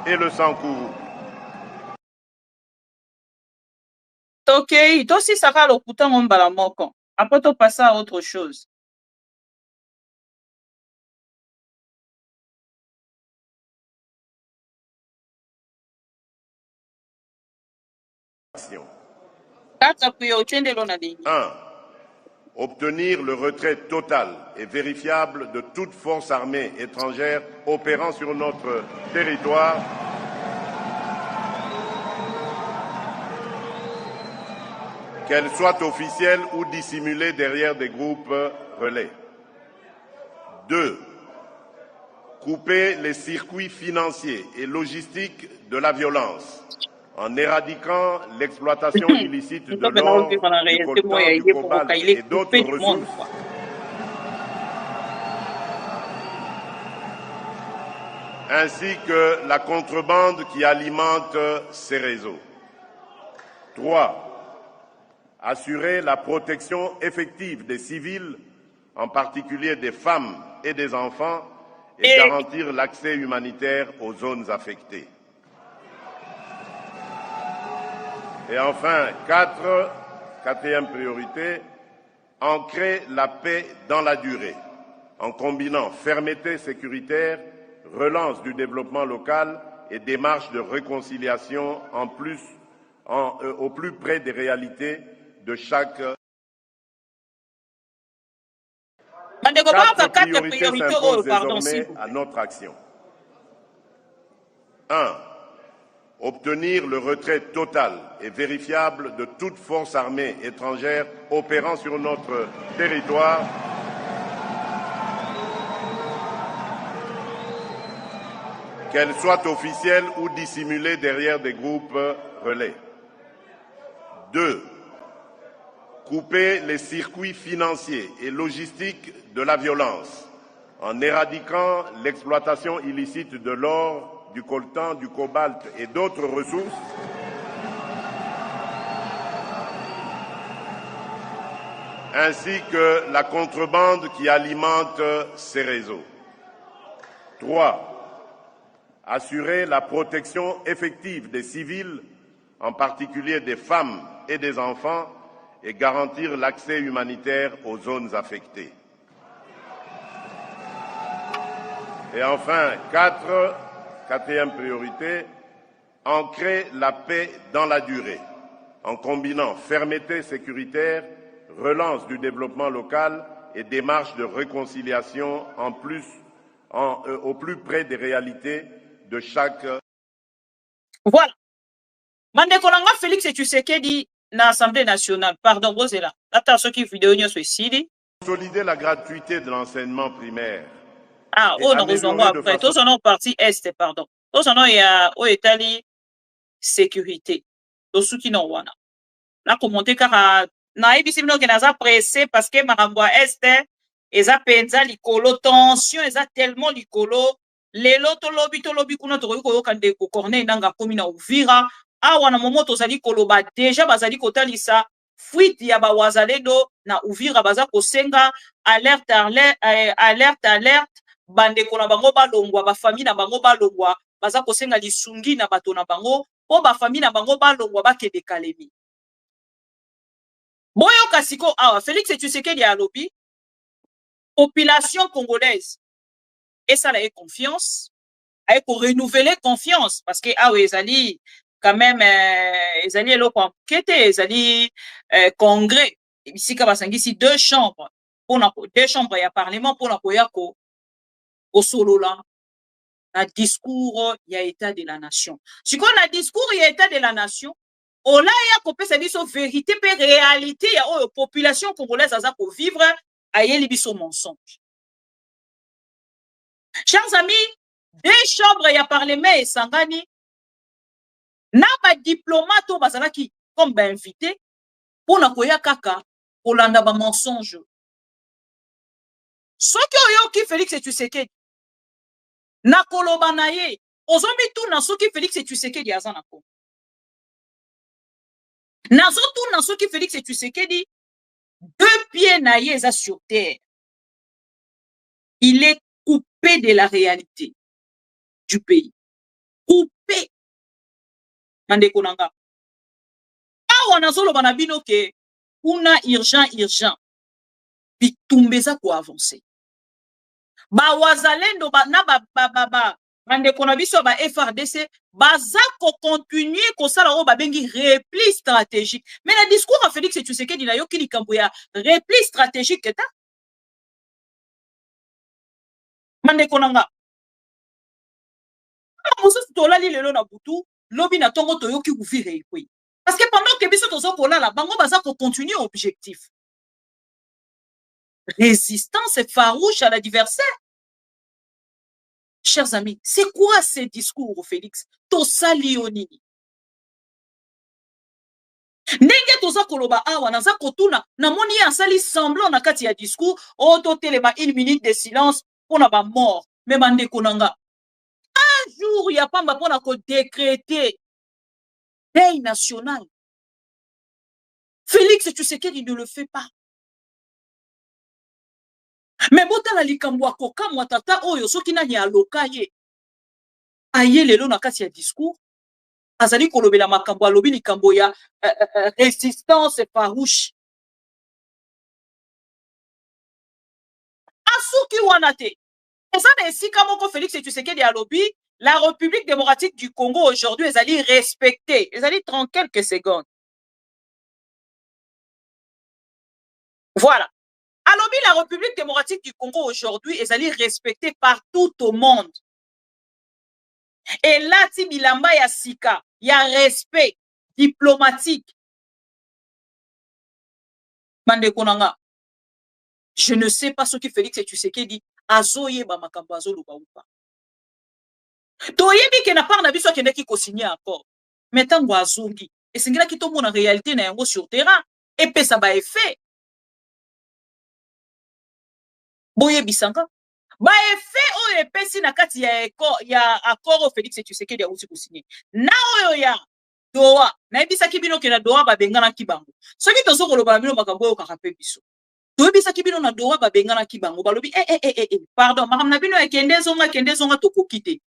Speaker 6: et le Sankuru.
Speaker 1: Ok, aussi ça va le couteau en balamoko. Après, on passe à autre chose.
Speaker 6: Obtenir le retrait total et vérifiable de toute force armée étrangère opérant sur notre territoire, qu'elle soit officielle ou dissimulée derrière des groupes relais. 2. Couper les circuits financiers et logistiques de la violence en éradiquant l'exploitation illicite de l'or, du coltan, du cobalt et d'autres ressources. Ainsi que la contrebande qui alimente ces réseaux. 3. Assurer la protection effective des civils, en particulier des femmes et des enfants, et garantir l'accès humanitaire aux zones affectées. Et enfin, 4, quatrième priorité, ancrer la paix dans la durée en combinant fermeté sécuritaire, relance du développement local et démarche de réconciliation au plus près des réalités de chaque. Quatre priorités s'imposent désormais à notre action. 1. Obtenir le retrait total et vérifiable de toute force armée étrangère opérant sur notre territoire, qu'elle soit officielle ou dissimulée derrière des groupes relais. 2. Couper les circuits financiers et logistiques de la violence en éradiquant l'exploitation illicite de l'or, du coltan, du cobalt et d'autres ressources, ainsi que la contrebande qui alimente ces réseaux. 3. Assurer la protection effective des civils, en particulier des femmes et des enfants, et garantir l'accès humanitaire aux zones affectées. Et enfin, quatrième priorité, ancrer la paix dans la durée, en combinant fermeté sécuritaire, relance du développement local et démarche de réconciliation au plus près des réalités de chaque.
Speaker 1: Voilà. Mandekolanga Félix Tshisekedi na Assemblée nationale. Pardon, Rosela. Attends, ce qui vidéo sur ici.
Speaker 6: Consolider la gratuité de l'enseignement primaire.
Speaker 1: Ah, on a besoin après. Tous en ont parti Est, pardon. Tous en ont au Italie sécurité. Tous ceux qui n'ont pas. Là, commenté car na ebisi bino ke naza pressé parce que makambo Est eza penza likolo tension eza tellement likolo lelo tolobi kuna tokoki koyoka ndeko Corneille nanga komi na Uvira awa na momo tozali koloba déjà bazali kotalisa fuite ya bawazalendo na Uvira baza kosenga alerte bandeko na bango balongwa bafamille na bango balongwa baza kosenga lisungi na bato na bango po bafamille na bango balongwa bakende Kalemi. Boyo Kasiko awa Félix Tshisekedi alobi population congolaise et ça la confiance a renouveler confiance parce que awa ezali quand même ezali eloko enquête ezali congrès bisika basangisi deux chambres ya parlement pour na koya ko solola na discours ya état de la nation. Siko na discours ya état de la nation Ola ya kopesa biso vérité pe réalité ya oyo population congolaise aza ko vivre ayeli biso mensonge. Chers amis, deux chambres ya parlement esangani na ba diplomate o bazalaki comme ba invité pour na koya kaka kolanda ba mensonge. Soki oyo ki Félix Tshisekedi na koloba na ye ozombi tout na soki Félix Tshisekedi aza na ko. Nazotourna na soki Félix Tshisekedi deux pieds naïe sur terre. Il est coupé de la réalité du pays. Coupé. Mandeko nanga. Awa nazolo banabino ke una urgent. Bitumbeza ko avancer. Ba wazalendo na bandeko na biso ba FRDC baza ko continuer ko sala o babengi repli stratégique. Mais le discours à Félix Tshisekedi na yo ki likambo ya repli stratégique eta. Mandeko nanga. Moso tolali lelo na butu lobi na tongo toyoki Uvira ekwe. Parce que pendant que biso tozo kolala bango baza ko continuer objectif. Résistance farouche à l'adversaire. Chers amis, c'est quoi ces discours, Félix? Tosali onini. Ndenge toza koloba awa naza kotuna na moni asali semblant na kati ya discours o to telema 1 minute de silence pour na ba mort. Mais bande konanga. Un jour ya pamba pour na ko décréter deuil national. Félix Tshisekedi ne le fait pas. Mais bota la likambo akoka mwatata oyo soki nani aloka ye aye lelo na kati ya discours azali kolobela makambo alobi likambo ya résistance farouche asuki wanate. Et ça, si comme Félix Tshisekedi a lobby, la République démocratique du Congo aujourd'hui, elle allait respecter. Elle allait 30 quelques secondes. Voilà. À lobby, la République démocratique du Congo aujourd'hui, elle allait respecter partout au monde. Et là, Tibilamba ya sika, il y a respect diplomatique. Mande konanga. Je ne sais pas ce que Félix Tshisekedi azoye ba makambo azoluba ou pas. Toyebi ke na part na biso kende ki ko signer accord. Mais tango azongi, et singila ki to mona réalité na yango sur terrain et pe ça ba effet. Boye bisanga. Ba effet o epesi na kati ya accord o Félix Tshisekedi ya usi ko signer. Na oyo ya Doha, na ebisa ki bino ke na Doha ba bengana kibango. Soki tozo ko loba bino makambo o kaka pe biso. Toyebisa kibino na Doha ba bengana kibango balobi pardon makamna bino ekende zonga tokokite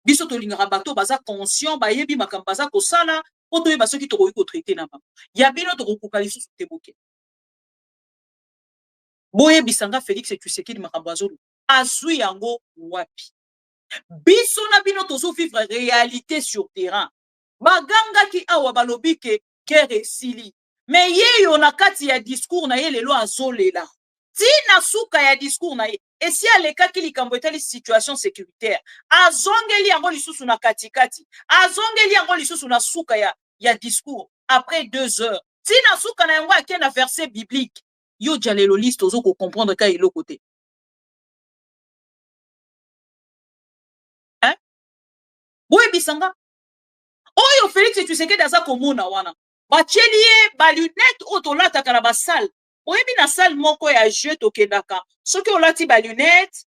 Speaker 1: biso tolingaka bato baza conscient bayebi makambo baza kosala po toyeba soki tokoki kotraite na bango ya bino tokokuka lisusu te boke boyebisanga Félix Tshisekedi makambo azolu azwi yango wapi biso na bino tozo vivre réalité sur terrain bagangaki awa balobi ke guerre esili. Mais yeyo na kati ya discours na ye lelo azolela. Tina suka ya discours na ye. Et si aleka ki likambo etali situation sécuritaire. Azongeli yango lisusu na katikati. Azongeli yango lisusu na suka ya discours. Après 2 heures. Tina suka na yango ake na verset biblique. Yo jalelo liste ozo ko comprendre ka ilo côté. Hein? Boye bisanga. Oyo Félix Tshisekedi aza komona wana. Bachelie ba lunette otolataka na basal. Oyebi na salle moko ya jeu tokendaka. Soki olati ba lunette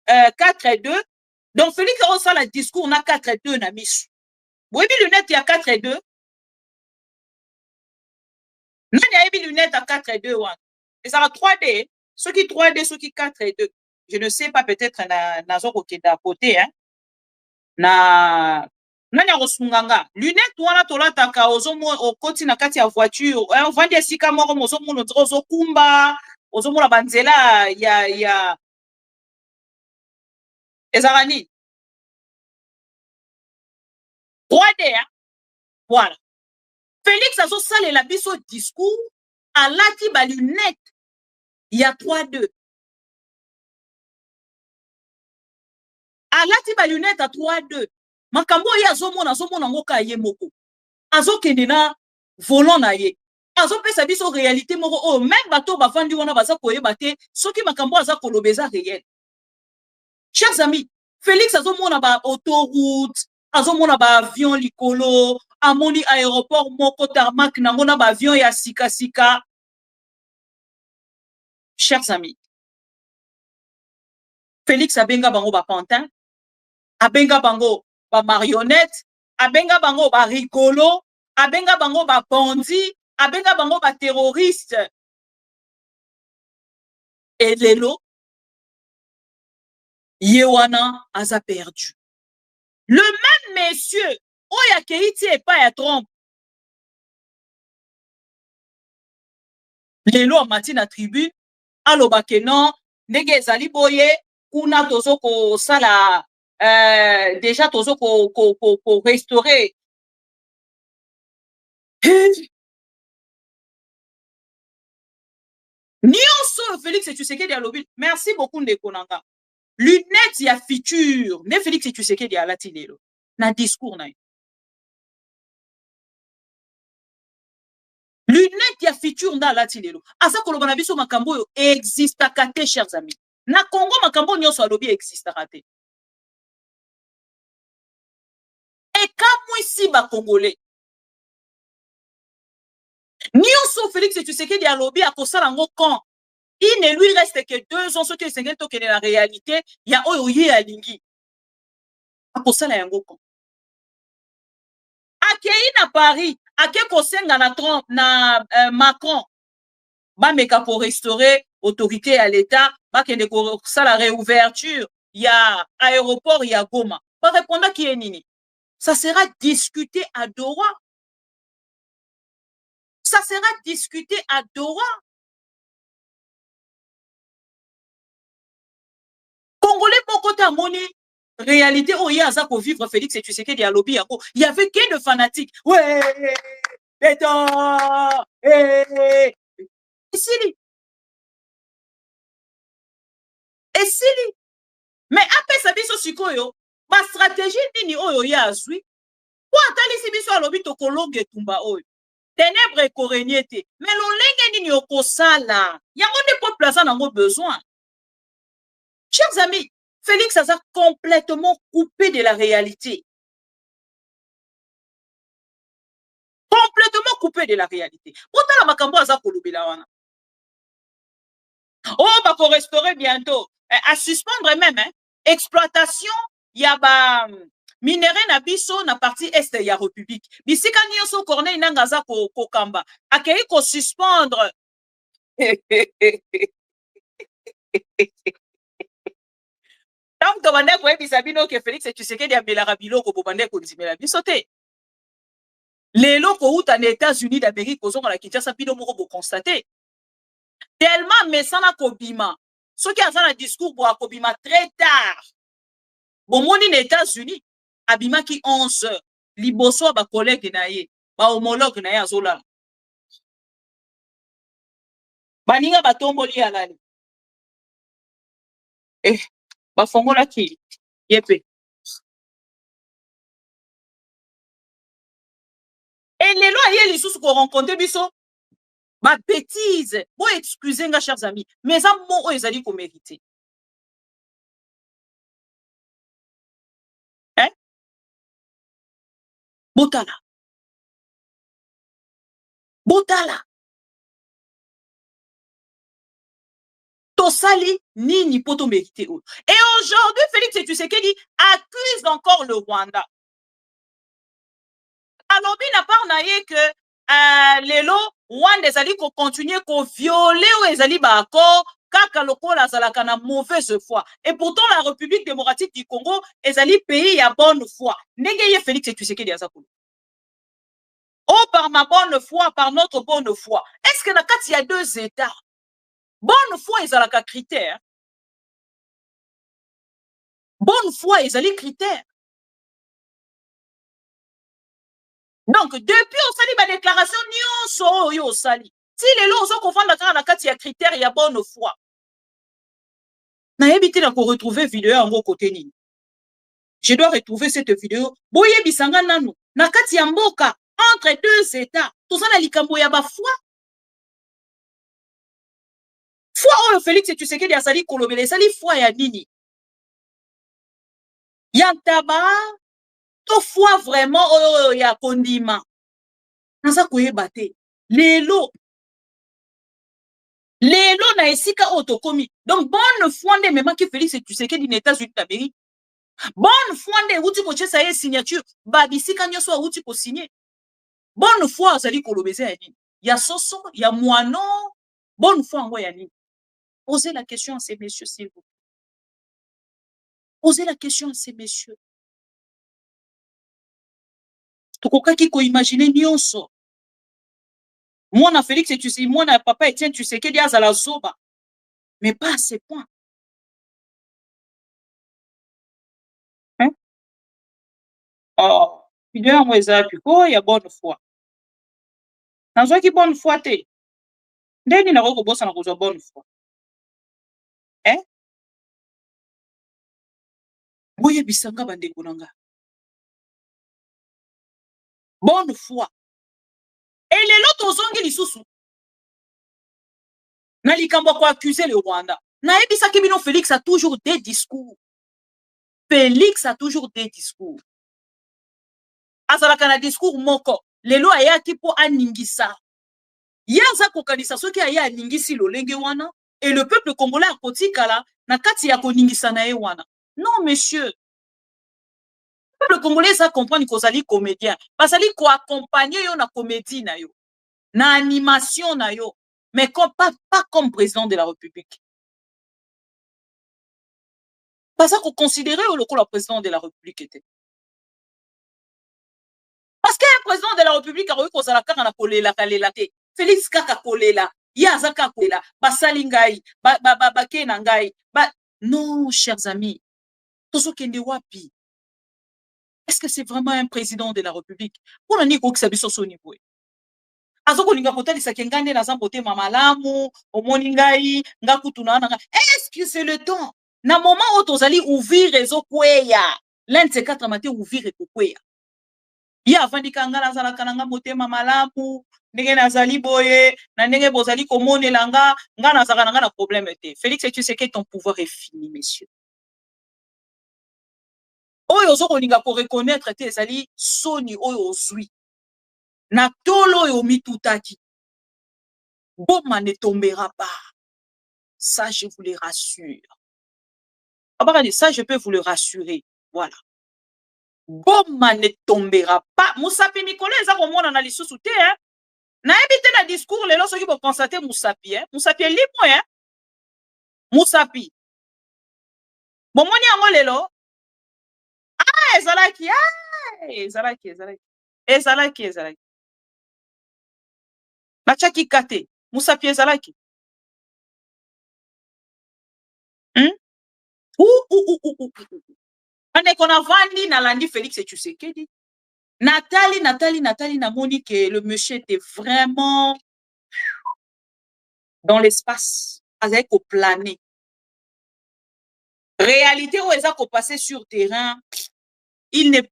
Speaker 1: 4-2. Donc Félix osala discours na 4-2 na misu. Oyebi lunette ya 4-2. Nani ayebi lunette à 4-2 wana. Ezala 3D. Soki 3D, soki 4-2. Je ne sais pas, peut-être nazo kokenda à côté hein. Na nani akosunganga lunette wana tolataka ozomo okoti na kati ya voiture ovandi esika moko ozomona ozokumba ozomona banzela ya ezaka nini 3D hein? Voilà. Félix azosalela biso discours alati ba lunette ya 3-2 alati ba lunette à 3-2 makambo ye azomona ngo ka ye moko azokende na volant na ye azopesa biso réalité moko oh même bato bafandi wana baza koyeba te soki makambo aza kolobeza réel. Chers amis, Félix azomona ba autoroute azomona ba avion likolo amoni aéroport moko tarmac nango na ba avion ya sika sika. Chers amis, Félix abenga bango ba pantin abenga bango ba marionnette, abenga bango ba rigolo, abenga bango ba bandi, abenga bango ba terroriste. Et lelo, Yewana aza perdu. Le même monsieur, oya keiti et pas ya trompe. Lelo amati na tribune, alobake non, ndenge ezali boye, kuna tozo ko sala déjà tozo ko restaurer. Nyonso Félix Tshisekedi alobi. Merci beaucoup ndekonanga. Lunette ya futur. Ne Félix Tshisekedi alati lelo. Na discours na. Lunette ya futur nda alati lelo. Asa koloba na biso makambo yo exista kate chers amis. Na Congo makambo nyonso alobi exista kate. Et kamwe si ba congolais. Nyonso Félix Tshisekedi alobi akosala ngo quand il ne lui reste que 2 ans, ce que c'est que la réalité, il y a oyoye alingi. Akosala yango quand. Akei na Paris, ake kosenga na Trump, na Macron, ba meka pour restaurer autorité à l'État, ba kende kosala réouverture, il y a aéroport, il y a Goma. Ba répondre qui est nini. Ça sera discuté à Doha. Ça sera discuté à Doha. Congolais, mon côté à moni, réalité, oh, il y a ça pour vivre Félix et tu sais qu'il y a lobby, il y avait que de fanatiques. Ouais, État, et si, mais après ça, biso sikoyo, ma stratégie nini oyo ya azui, po atalisi biso alobi tokologe tumba oyo. Ténèbres ekorenyete, mais lolenge nini okosala, yango ne pot placer nango besoin. Chers amis, Félix a complètement coupé de la réalité. Complètement coupé de la réalité. Pourtant, la makambo aza kolobela wana. Oh, bah, pour restaurer bientôt. À suspendre même, hein. Exploitation, y a ba minéré na biso na partie est ya République. Bisika nyonso Corneille nangaza ko kamba. Akei ko suspendre. Donc, tobande ko ebisa bino ke Félix et Tshisekedi amelaka biloko bobande ko ndimela biso te. Lelo ko uta na États-Unis d'Amérique kozonga la Kinshasa bino moko bo constater. Tellement mesana kobima. Ce qui a un discours pour akobima très tard. Bon, moni na États-Unis abima ki 11 heures. Liboso ba collègue na ye, ba homologue na ye azola. Baninga batomboli alali. Ba fongola ki yepe. Et les lois aye lisusu ko rencontrer biso ba bêtise. Bon excusez nga chers amis, mais ça mo ezali ko mériter. Hein? Botala. Botala. Tosali nini poto mériter. Et aujourd'hui Félix Tshisekedi accuse encore le Rwanda. Alors, n'a pas naïe que lelo Rwanda ezali ko continuer ko violer ou ezali ba accord kaka lokola zalaka na mauvaise foi. Et pourtant la République démocratique du Congo ezali pays à bonne foi. Ndenge ye Félix Tshisekedi azakulu. Oh, par ma bonne foi, par notre bonne foi. Est-ce que na kati y a deux états? Bonne foi ezalaka critère. Bonne foi ezali critère. Donc, depuis on sali ba déclaration nyonso yo sali. Si les lois sont confondus dans kati ya critère ya bonne foi. Na yebiti na ko retrouver vidéo en côté ni. Je dois retrouver cette vidéo. Boye bisanga nanu na kati ya mboka entre deux états. Tozana likambo ya ba foi. Foi oyo Félix Tshisekedi asali kolobele sali foi ya nini? Yantaba to foi vraiment oyo ya kondima. Naza koyeba te. Lelo na esika otokomi. Donc bonne foi nde mema ki Félix Tshisekedi na États-Unis d'Amérique. Bonne foi nde uti ko chesa ye signature ba bisika nyoso uti ko signer. Bonne foi azali kolobeza ya nini? Ya soso, ya moano. Bonne foi ngo ya nini? Posez la question à ces messieurs s'il vous plaît. Posez la question à ces messieurs. Tokokaki ko imaginer nyonso. Moi, na Félix et tu sais, moi, na papa Etienne, tu sais qu'il y a à la zoba. Mais pas à ce point. Hein? Oh, il y a un moïsa, puis quoi, il y a bonne foi. Dans ce qui bonne foi, t'es. Dès qu'il n'a pas bossé, on a bonne foi. Hein? Boye bisanga bande konanga. Bonne foi. Et les lots aux ongles, ils sont. Na likambo ko accuser le Rwanda. Na ebisa kibino Félix a toujours des discours. Félix a toujours des discours. Azalaka na discours moko. Lelo ayaki po aningisa. Yaza kokanisa soki aya aningisi lolenge wana et le peuple congolais a kotikala na kati ya koningisa na ye wana. Non monsieur. Le peuple congolais ça comprendre kozali comédien. Basali ko accompagner yo na comédie na yo. Na animation na yo. Mais pas comme président de la République. Pas ça qu'on considérait le président de la République était. Parce qu'un président de la République a reçu la carte na kolela kalelate. Félix kaka kolela, yazaka kolela, basalingai, ba kenangai, ba Non, chers amis. Tozokende wapi? Est-ce que c'est vraiment un président de la République? Pour nani ko kisabiso so niveau. Azoko linga kotalisa kengane na zambote mamalamu, omoni ngai, nga kutuna na. Est-ce que c'est le temps? Na moment où tozali ouvrir réseau kweya. L'un de ces quatre matés ouvrir et kweya. Ya avandika nga nazala kananga motema malamu, ndenge nazali boye, na ndenge bozali komonela nga nazaka na problème te. Félix, tu sais que ton pouvoir est fini, messieurs. Oyo ozoko linga ko reconnaître te ezali soni oyo ozwi. Na tolo oyo mitutaki. Boma ne tombera pas. Ça, je vous le rassure. Ça, je peux vous le rassurer. Voilà. Boma ne tombera pas. Moussapi Mikolo, eza komona na lisusu te, hein. Na ebite na discours lelo soki bo constater Moussapi, hein. Moussapi libre, hein. Moussapi. Bomoni yango lelo. Ah, ezalaki. Ah, ezalaki. Bachaki kate. Moussapi ezalaki. Ane kona vandi na landi Félix et Tshisekedi. Nathalie, na Monique, le monsieur était vraiment dans l'espace, avec au plané. Réalité où ils ont passé sur terrain, il n'est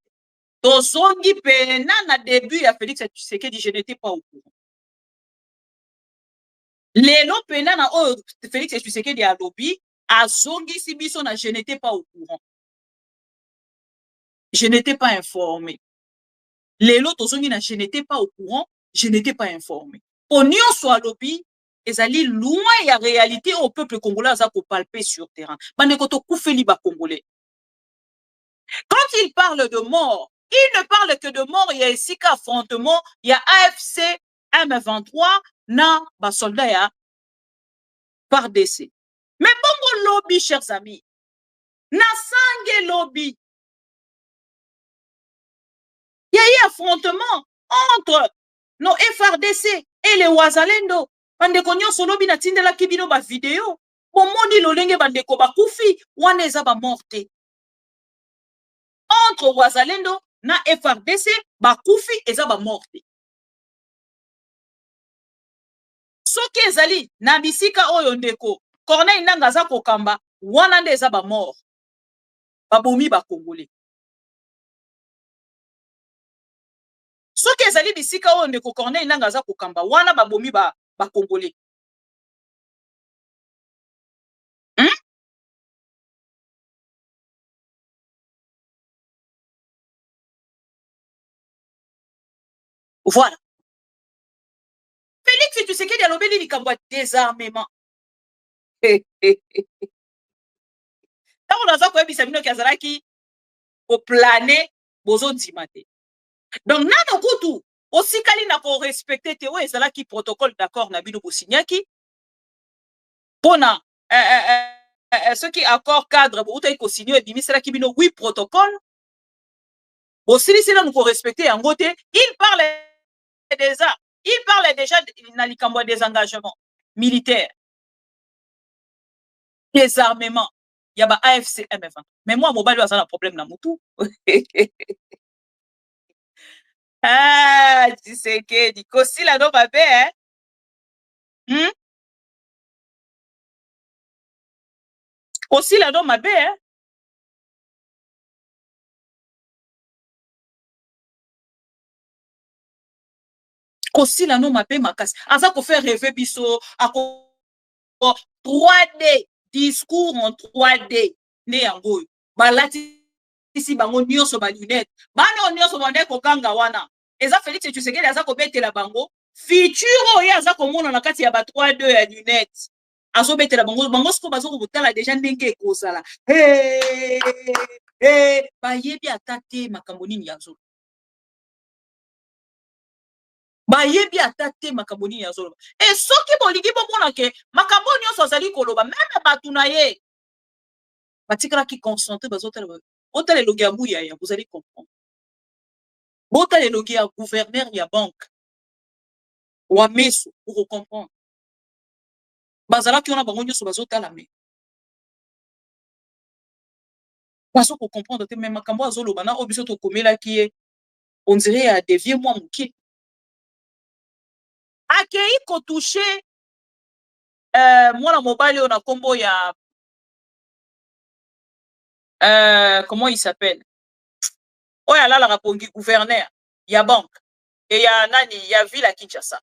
Speaker 1: pas zongi pena na début à Félix et Tshisekedi, je n'étais pas au courant. Lelo pena na Félix et Tshisekedi à lobby, à zongi sibiso na je n'étais pas au courant. Je n'étais pas informé. Lelo tozongi na je n'étais pas au courant, je n'étais pas informé. Onion soit lobby, ils allaient loin la réalité au peuple congolais à palper sur terrain. Banekoto koufeli ba congolais. Quand il parle de mort, il ne parle que de mort. Il y a ici qu'affrontement, il y a AFC M23 na ba soldat ya par décès. Mais bongo lobby, chers amis, na sangue lobby. Il y a eu affrontement entre nos FRDC et les Wazalendo. Bandeko nyonso lobi na tindela kibino ba vidéo. Bomoni lolenge bandeko ba kufi wana eza ba morte. Entre Wazalendo na FRDC ba kufi eza ba morte. Soki ezali na bisika oyo ndeko Corneille Nangaa aza kokamba wana nde eza ba mort. Ba bomi ba Congolais. Soki ezali bisika oyo ndeko Corneille Nangaa aza kokamba wana ba bomi ba Congolais. Voilà. Félix Tshisekedi alobeli likambo ya désarmement. Tango naza koyebisa bino ki azalaki koplane bozondima te. Donc nano kutu osikali na ko respecter te oyo ezalaki protocole d'accord na bino bosignaki pona ceux qui accord cadre boutaki ko signer ebimiselaki bino 8 protocole bosilisila ko respecter yango te. Il parle déjà na likambo des engagements militaires, désarmement. Il y a AFC M20. Mais moi, mobile, ça a un problème dans Moutou. Ah, tu sais que du Kossi là, non, babé, hein? Kossi là, non, babé, hein? Kossi là, non, babé, ma casse. Asa ko faire rêver biso, à 3D. Discours en 3D. Ne yango. Balati ici bango nyonso ba lunette. Bana nyonso bande ko kanga wana. Eza Félix Tshisekedi aza ko betela bango. Future oyo aza ko mona na kati ya ba 3D ya lunette. Azo betela bango siko bazo ko botala déjà ndenge ekozala. Ba yebi atate makambo nini yazo. Ba yebi atate makambo nini yazo. Et soki bolingi bomona ke makambo nyonso azali koloba même batuna ye. Batikala ki concentré bazotala otala logi ya buya ya vous allez comprendre. Botala logi ya gouverneur ya banque. Wa meso pour comprendre. Bazala ki ona bango nyonso bazotala me. Parce qu'on comprend que même quand on zolo bana obiso to komela qui est on dirait à dévier moi mon kit. Akei ko toucher moi la mobile on a combo ya comment il s'appelle? Oh ya là la rapongi gouverneur ya banque et ya nani ya ville à Kinshasa.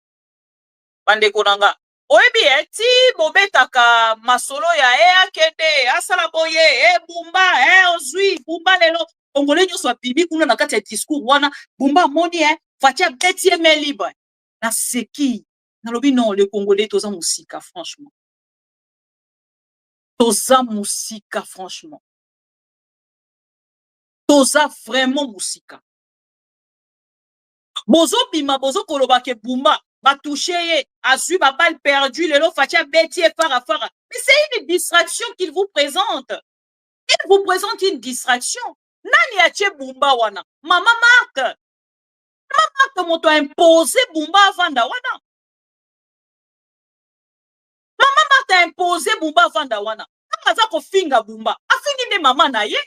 Speaker 1: Bande konanga. Oyebi ti bobetaka masolo ya akende asala boye bumba ozui bumba lelo Congolais nyo so bibi kuna na kati ya discours wana bumba moni fatia betie me libre na seki na lobi non le Congolais toza musika franchement toza musika franchement toza vraiment musika bozo bima bozo koloba ke bumba va toucher azui ba balle perdue lelo fatia betie fara fara mais c'est une distraction qu'il vous présente. Il vous présente une distraction. Nani atie bumba wana? Mama Marthe. Mama Marthe moto a imposé bumba avanda wana. Mama Marthe a imposé bumba avanda wana. Kama ko finga bumba. Afingi ne mama na ye.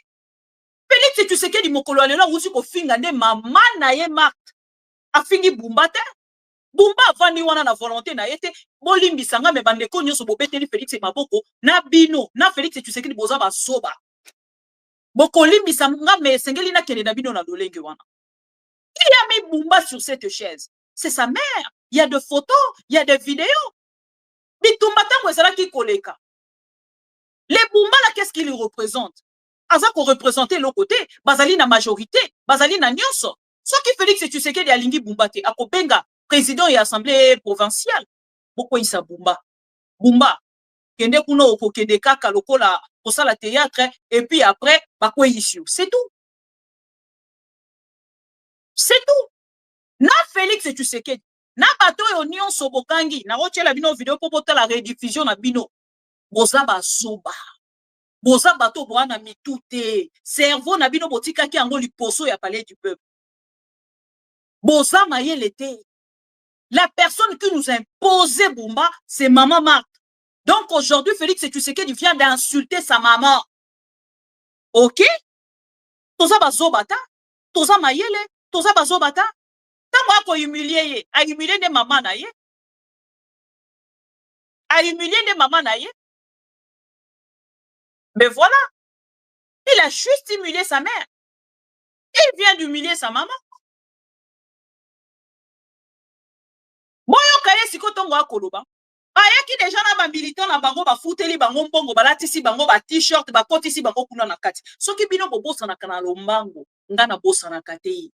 Speaker 1: Félix Tshisekedi mokolo alela usi ko finga ne mama na ye Marthe. Afingi bumba te. Bumba avandi wana na volonté na ye te. Bolimbisa nga me bandeko nyonso bobeteli Félix maboko na bino na Félix Tshisekedi boza ba soba. Bokolimbisa nga me sengeli na kende na bino na lolenge wana. Il y a mis Bumba sur cette chaise. C'est sa mère. Il y a des photos, il y a des vidéos. Bitumba tango ezala ki koleka. Les Bumba là qu'est-ce qu'ils représentent? Aza ko représenter l'autre côté, bazali na majorité, bazali na nyonso. Ce qui Félix Tshisekedi alingi Bumba te akobenga président et assemblée provinciale. Boko isa Bumba. Bumba kende kuno okokende kaka lokola kosala théâtre et puis après bakwe issue. C'est tout. C'est tout. Na Félix Tshisekedi na bato yo nyonso bokangi na rotiela bino vidéo po bota la rediffusion na bino boza basoba boza bato bwana mitute cerveau na bino botika ki yango liposo ya palais du peuple boza mayele te. La personne qui nous a imposé Bumba c'est maman Marthe. Donc aujourd'hui Félix Tshisekedi vient d'insulter sa maman. OK? Toza bazobata, toza mayele, toza bazobata. Tango ko humilier ye, a humilier de maman na ye. A humilier de maman na ye. Mais voilà, il a juste humilié sa mère. Il vient d'humilier sa maman. Boyo kaye siko tongo akoloba. Ayaki déjà na ba militant na bango ba futeli bango mbongo balatisi bango ba t-shirt ba kotisi bango kuna na kati. Soki bino bobosa na kana lombango, nga na bosa na kate.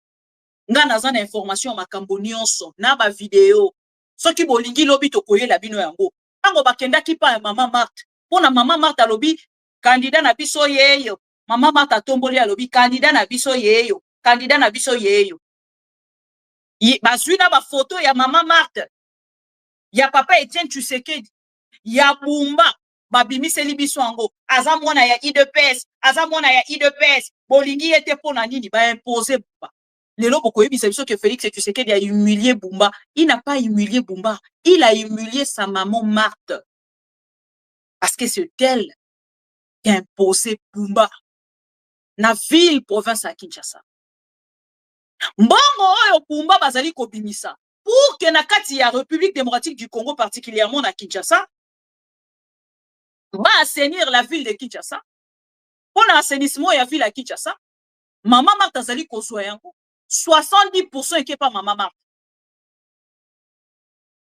Speaker 1: Nga naza na information makambo nyonso na ba video. Soki bolingi lobi to koyela bino yango. Tango bakenda ki pa mama Marthe. Pona mama Marthe alobi candidat na biso yeyo. Mama Marthe tomboli alobi candidat na biso yeyo. Candidat na biso yeyo. Bazui na ba photo ya mama Marthe. Ya papa Etienne Tshisekedi. Ya Bumba. Babimiseli biso yango. Aza mwana ya IDPS. Aza mwana ya IDPS. Bolingi ete pona nini ba imposer Bumba. Lelo bokoyebi biso que Félix Tshisekedi a humilié Bumba. Il n'a pas humilié Bumba. Il a humilié sa maman Marthe. Parce que c'est elle qui a imposé Bumba. Na ville province à Kinshasa. Mbongo oyo Bumba bazali kobimisa. Pour que na kati ya République démocratique du Congo, particulièrement à Kinshasa, va assainir la ville de Kinshasa. Pour l'assainissement de la ville à Kinshasa, Maman Marthe azali kozwa yango. 70% qui est pas Maman Marthe.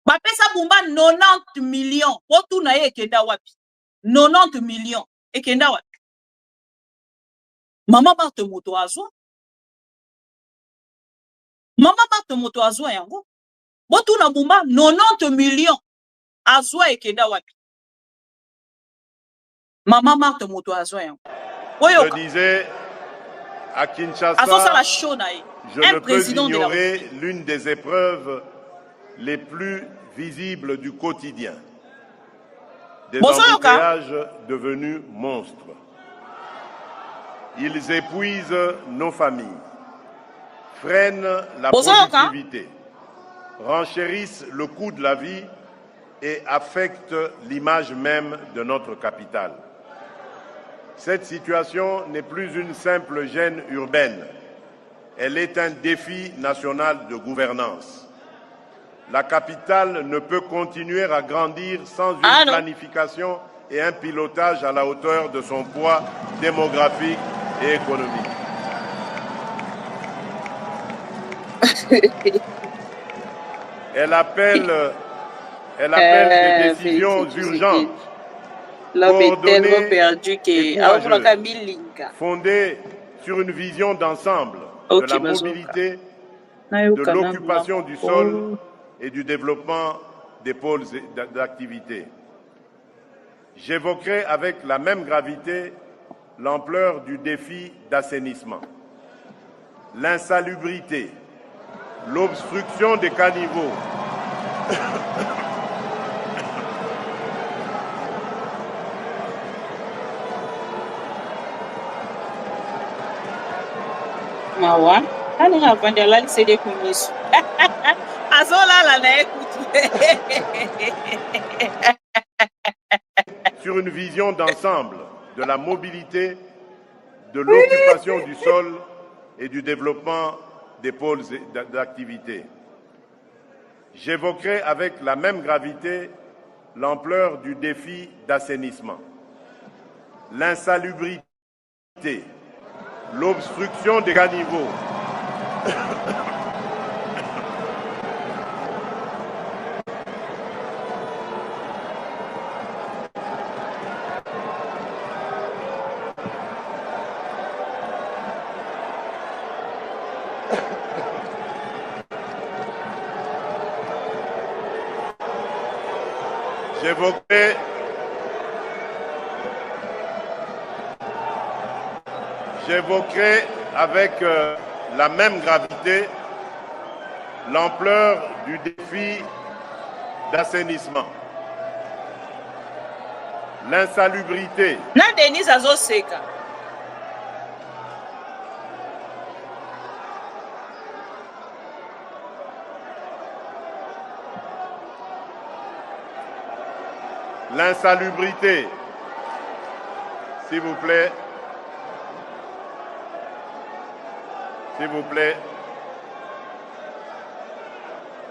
Speaker 1: Bapesa Bumba 90 millions. Otu na ye ekenda wapi? 90 millions. Ekenda wapi? Maman Marthe moto azwa. Maman Marthe moto azwa yango. Botu na Bumba 90 millions. Azwa ekenda wapi? Maman Marthe moto azwa yango.
Speaker 6: Je disais à Kinshasa, je ne peux ignorer l'une des épreuves les plus visibles du quotidien. Des embouteillages devenus monstres. Ils épuisent nos familles, freinent la productivité, renchérissent le coût de la vie et affectent l'image même de notre capitale. Cette situation n'est plus une simple gêne urbaine. Elle est un défi national de gouvernance. La capitale ne peut continuer à grandir sans une planification et un pilotage à la hauteur de son poids démographique et économique. Elle appelle des décisions urgentes, coordonnées et courageuses, fondées sur une vision d'ensemble de la mobilité, de l'occupation du sol et du développement des pôles d'activité. J'évoquerai avec la même gravité l'ampleur du défi d'assainissement, l'insalubrité, l'obstruction des caniveaux,
Speaker 1: Mawa, allez avant de la c'est des commissions. Azola la na écoute.
Speaker 6: Sur une vision d'ensemble de la mobilité, de l'occupation du sol et du développement des pôles d'activité. J'évoquerai avec la même gravité l'ampleur du défi d'assainissement, l'insalubrité, l'obstruction des caniveaux, J'évoquerai avec la même gravité l'ampleur du défi d'assainissement, l'insalubrité, l'insalubrité, s'il vous plaît. S'il vous plaît.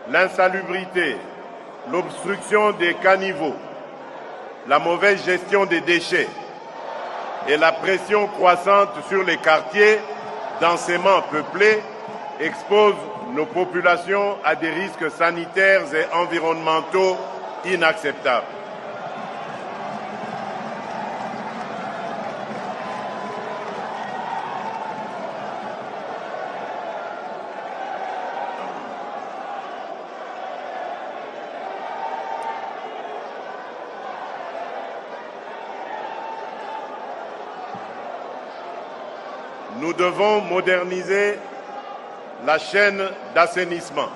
Speaker 6: L'insalubrité, l'obstruction des caniveaux, la mauvaise gestion des déchets et la pression croissante sur les quartiers densément peuplés exposent nos populations à des risques sanitaires et environnementaux inacceptables. Nous devons moderniser la chaîne d'assainissement,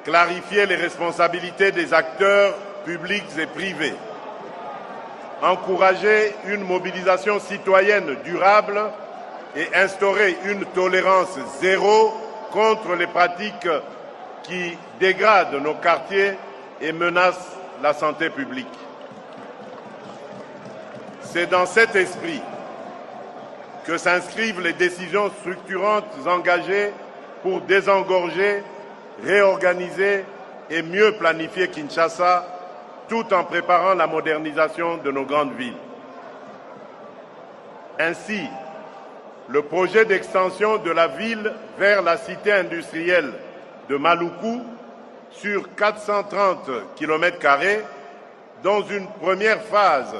Speaker 6: clarifier les responsabilités des acteurs publics et privés, encourager une mobilisation citoyenne durable et instaurer une tolérance zéro contre les pratiques qui dégradent nos quartiers et menacent la santé publique. C'est dans cet esprit que s'inscrivent les décisions structurantes engagées pour désengorger, réorganiser et mieux planifier Kinshasa, tout en préparant la modernisation de nos grandes villes. Ainsi, le projet d'extension de la ville vers la cité industrielle de Maluku sur 430 km², dont une première phase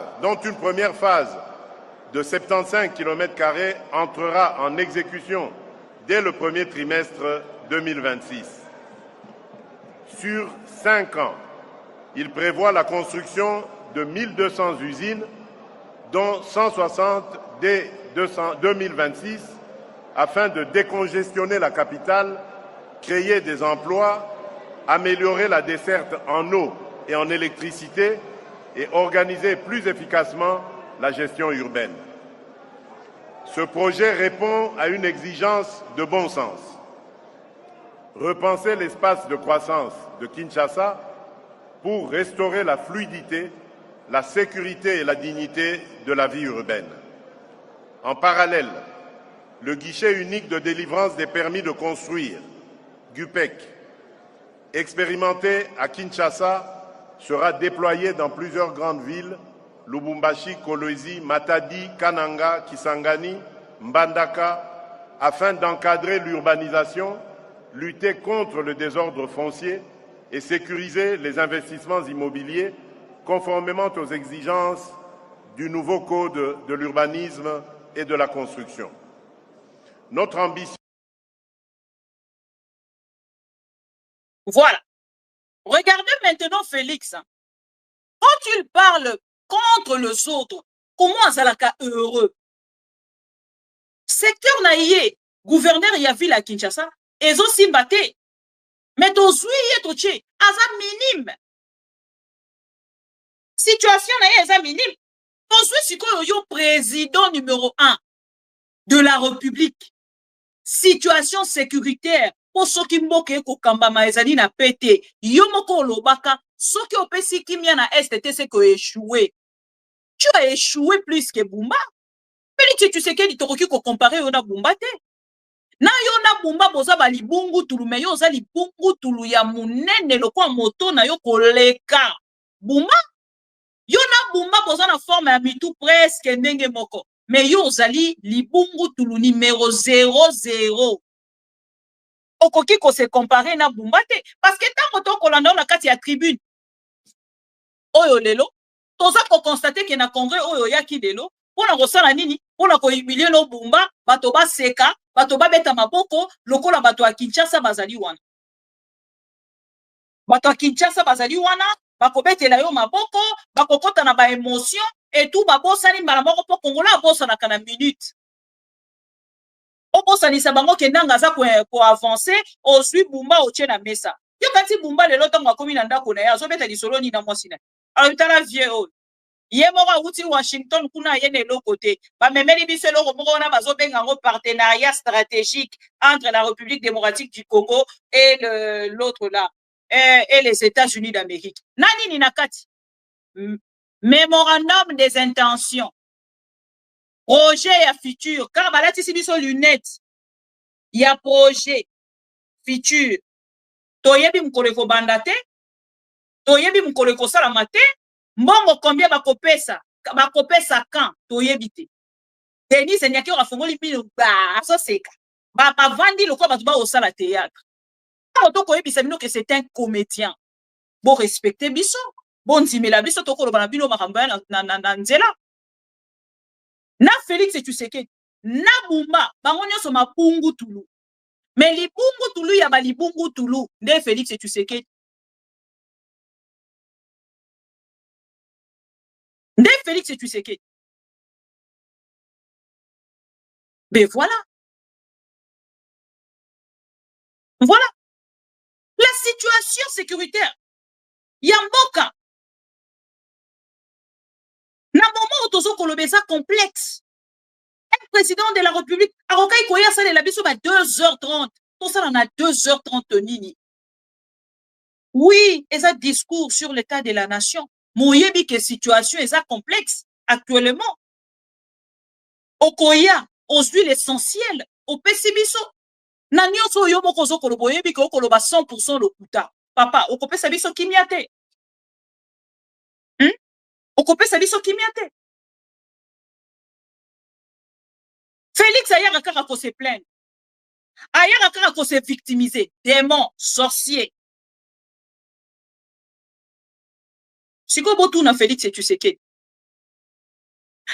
Speaker 6: de 75 km² entrera en exécution dès le premier trimestre 2026. Sur 5 ans, il prévoit la construction de 1200 usines, dont 160 dès 2026, afin de décongestionner la capitale, créer des emplois, améliorer la desserte en eau et en électricité et organiser plus efficacement la gestion urbaine. Ce projet répond à une exigence de bon sens. Repenser l'espace de croissance de Kinshasa pour restaurer la fluidité, la sécurité et la dignité de la vie urbaine. En parallèle, le guichet unique de délivrance des permis de construire, GUPEC, expérimenté à Kinshasa, sera déployé dans plusieurs grandes villes, Lubumbashi, Kolwezi, Matadi, Kananga, Kisangani, Mbandaka, afin d'encadrer l'urbanisation, lutter contre le désordre foncier et sécuriser les investissements immobiliers conformément aux exigences du nouveau code de l'urbanisme et de la construction. Notre ambition.
Speaker 1: Voilà. Regardez maintenant Félix. Quand il parle contre les autres, comment Azalaka heureux? Secteur naïe, gouverneur y a vu la Kinshasa, et aussi batté. Mais tozui yetoche, aza minime. Situation naïe, aza minime. Tozui siko yo président numéro 1 de la République. Situation sécuritaire. Pour ceux qui moquent kokamba maezali na pété, yo moko lobaka, ceux qui opesi kimia na STT c'est que échoué. Tu as échoué plus que Bumba. Mais tu sais que tu toroki ko comparer yo na Bumba te. Na yo na Bumba boza ba libungu tulu me yo za libungu tulu ya munene lokwa moto na yo koleka. Bumba yo na Bumba boza na forme ya mitu presque ndenge moko. Mais yo zali libungu tulu numéro 00. Okoki ko se comparer na Bumba te parce que tant que kolanda na kati ya tribune oyo lelo toza ko constater que na congrès oyo yaki lelo pona kosala nini pona ko humilier no Bumba bato ba seka bato ba beta maboko lokola bato ya Kinshasa bazali wana bato ya Kinshasa bazali wana bakobetela yo maboko bakokota na ba émotion et tout babosani mbala moko po kongola bosana kana minute obosanisa bango kendanga za ko avancer osui Bumba otie na mesa yo kati Bumba lelo tango akomi na ndako na ya azobeta lisolo ni na mwasi na alors tala vieux oyo ye moko uti Washington kuna ye lelo côté ba memeli biso loko moko na bazobenga ngo partenariat stratégique entre la République démocratique du Congo et l'autre là et les États-Unis d'Amérique nani ni nakati mémorandum des intentions projet ya futur car balati si biso lunette ya projet futur toyebi mukolo ko bandate toyebi mukolo ko sala mate mbongo combien bakopesa quand toyebi te Denis Enyaki orafongoli bino ba asoseka ba vandi lokwa batu ba osala théâtre to koyebisa bino que c'est un comédien bon respecter biso bon ndimela biso to koloba na bino makambo na nzela na Félix Tshisekedi na Bumba bango nyonso mapungu tulu mais libungu tulu ya ba libungu tulu nde Félix Tshisekedi nde Félix Tshisekedi mais voilà la situation sécuritaire Yamboka na moment où tozo kolobeza complexe un président de la République arokai koya sale la biso ba 2h30 tout ça on a 2h30 nini oui et ça discours sur l'état de la nation moyebi que situation est ça complexe actuellement okoya aujourd'hui l'essentiel au pesibiso na nyonso yo moko zo kolobo yebi ko koloba 100% lokuta papa okopesa biso kimia te okopesa biso kimia te Félix ayaka kaka ko se plaindre ayaka kaka ko se victimiser démon sorcier siko botu na Félix Tshisekedi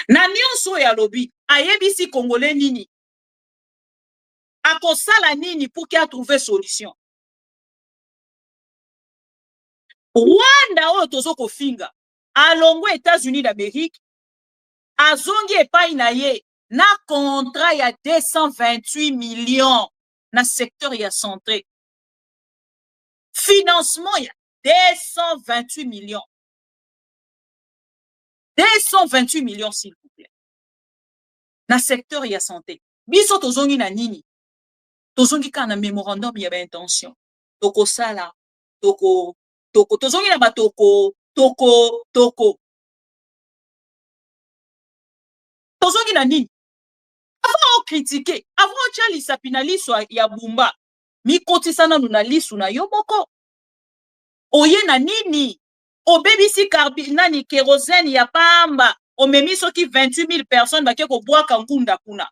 Speaker 1: na nyonso ya lobi ayebisi congolais nini akosala nini pour qu'il a trouvé solution Rwanda oyo tozo kofinga alongo États-Unis d'Amérique azongi epai na ye na contrat ya 228 millions na secteur ya santé financement ya 228 millions 228 millions s'il vous plaît na secteur ya santé biso tozongi na nini tozongi kana mémorandum ya ba intention tokosala tozongi na batoko tozongi na nini avant critiquer, avant tia lisapi na liso ya bumba, mi kotisa nanu na lisu na yo moko. Oye na nini? Obebisi nani kérosène ya pamba, omemi soki 28 000 personnes bake ko bwaka ngunda kuna.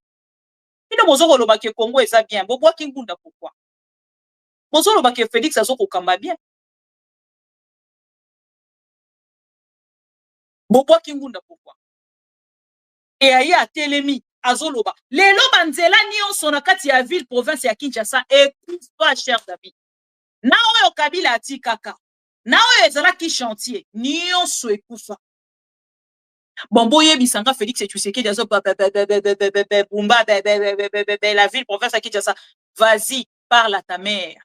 Speaker 1: Ino mozoko loba ke Congo eza bien, bo bwaki ngunda pourquoi? Mozoko loba ke Félix azoko kamba bien. Bo bwaki ngunda pourquoi? Et aye a telemi azoloba. Lelo banzela nyonso na kati ya ville province ya Kinshasa écoute pas cher David. Na oyo Kabila atikaka. Na oyo ezalaki chantier nyonso ekufa. Bon boye bisanga Félix et Tshisekedi azo bumba la ville province ya Kinshasa. Vas-y, parle à ta mère.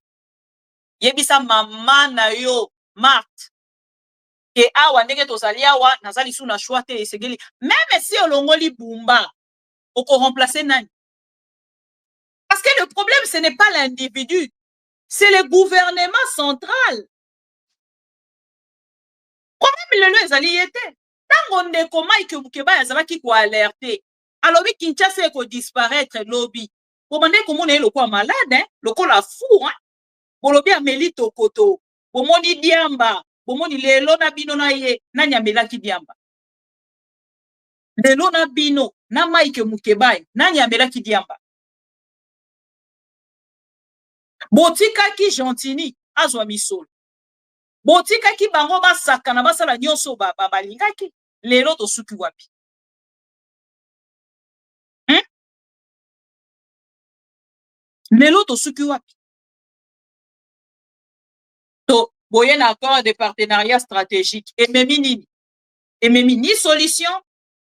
Speaker 1: Yebisa maman na yo Marthe. Et awa ndenge tozali awa nazali sous na choix te esegeli. Même si olongoli bumba, oko remplacer nani? Parce que le problème ce n'est pas l'individu, c'est le gouvernement central. Problème le ezali yete. Tango ndeko Mike Mukeba yazalaki ko alerter. Alobi Kinshasa eko disparaître lobby. Komande komona elo kwa malade hein, lokola fou hein. Bolobi ameli tokoto. Bomoni diamba. Bomoni lelo na bino na ye na nyamelaki diamba. Lelo na bino na Mike Mukeba na nyamelaki diamba. Botika ki Gentini azwa misolo. Botika ki bango basaka na basala nyonso balingaki. Lelo to suki wapi. Lelo to suki wapi. To boye na accord de partenariat stratégique. Et même ni solution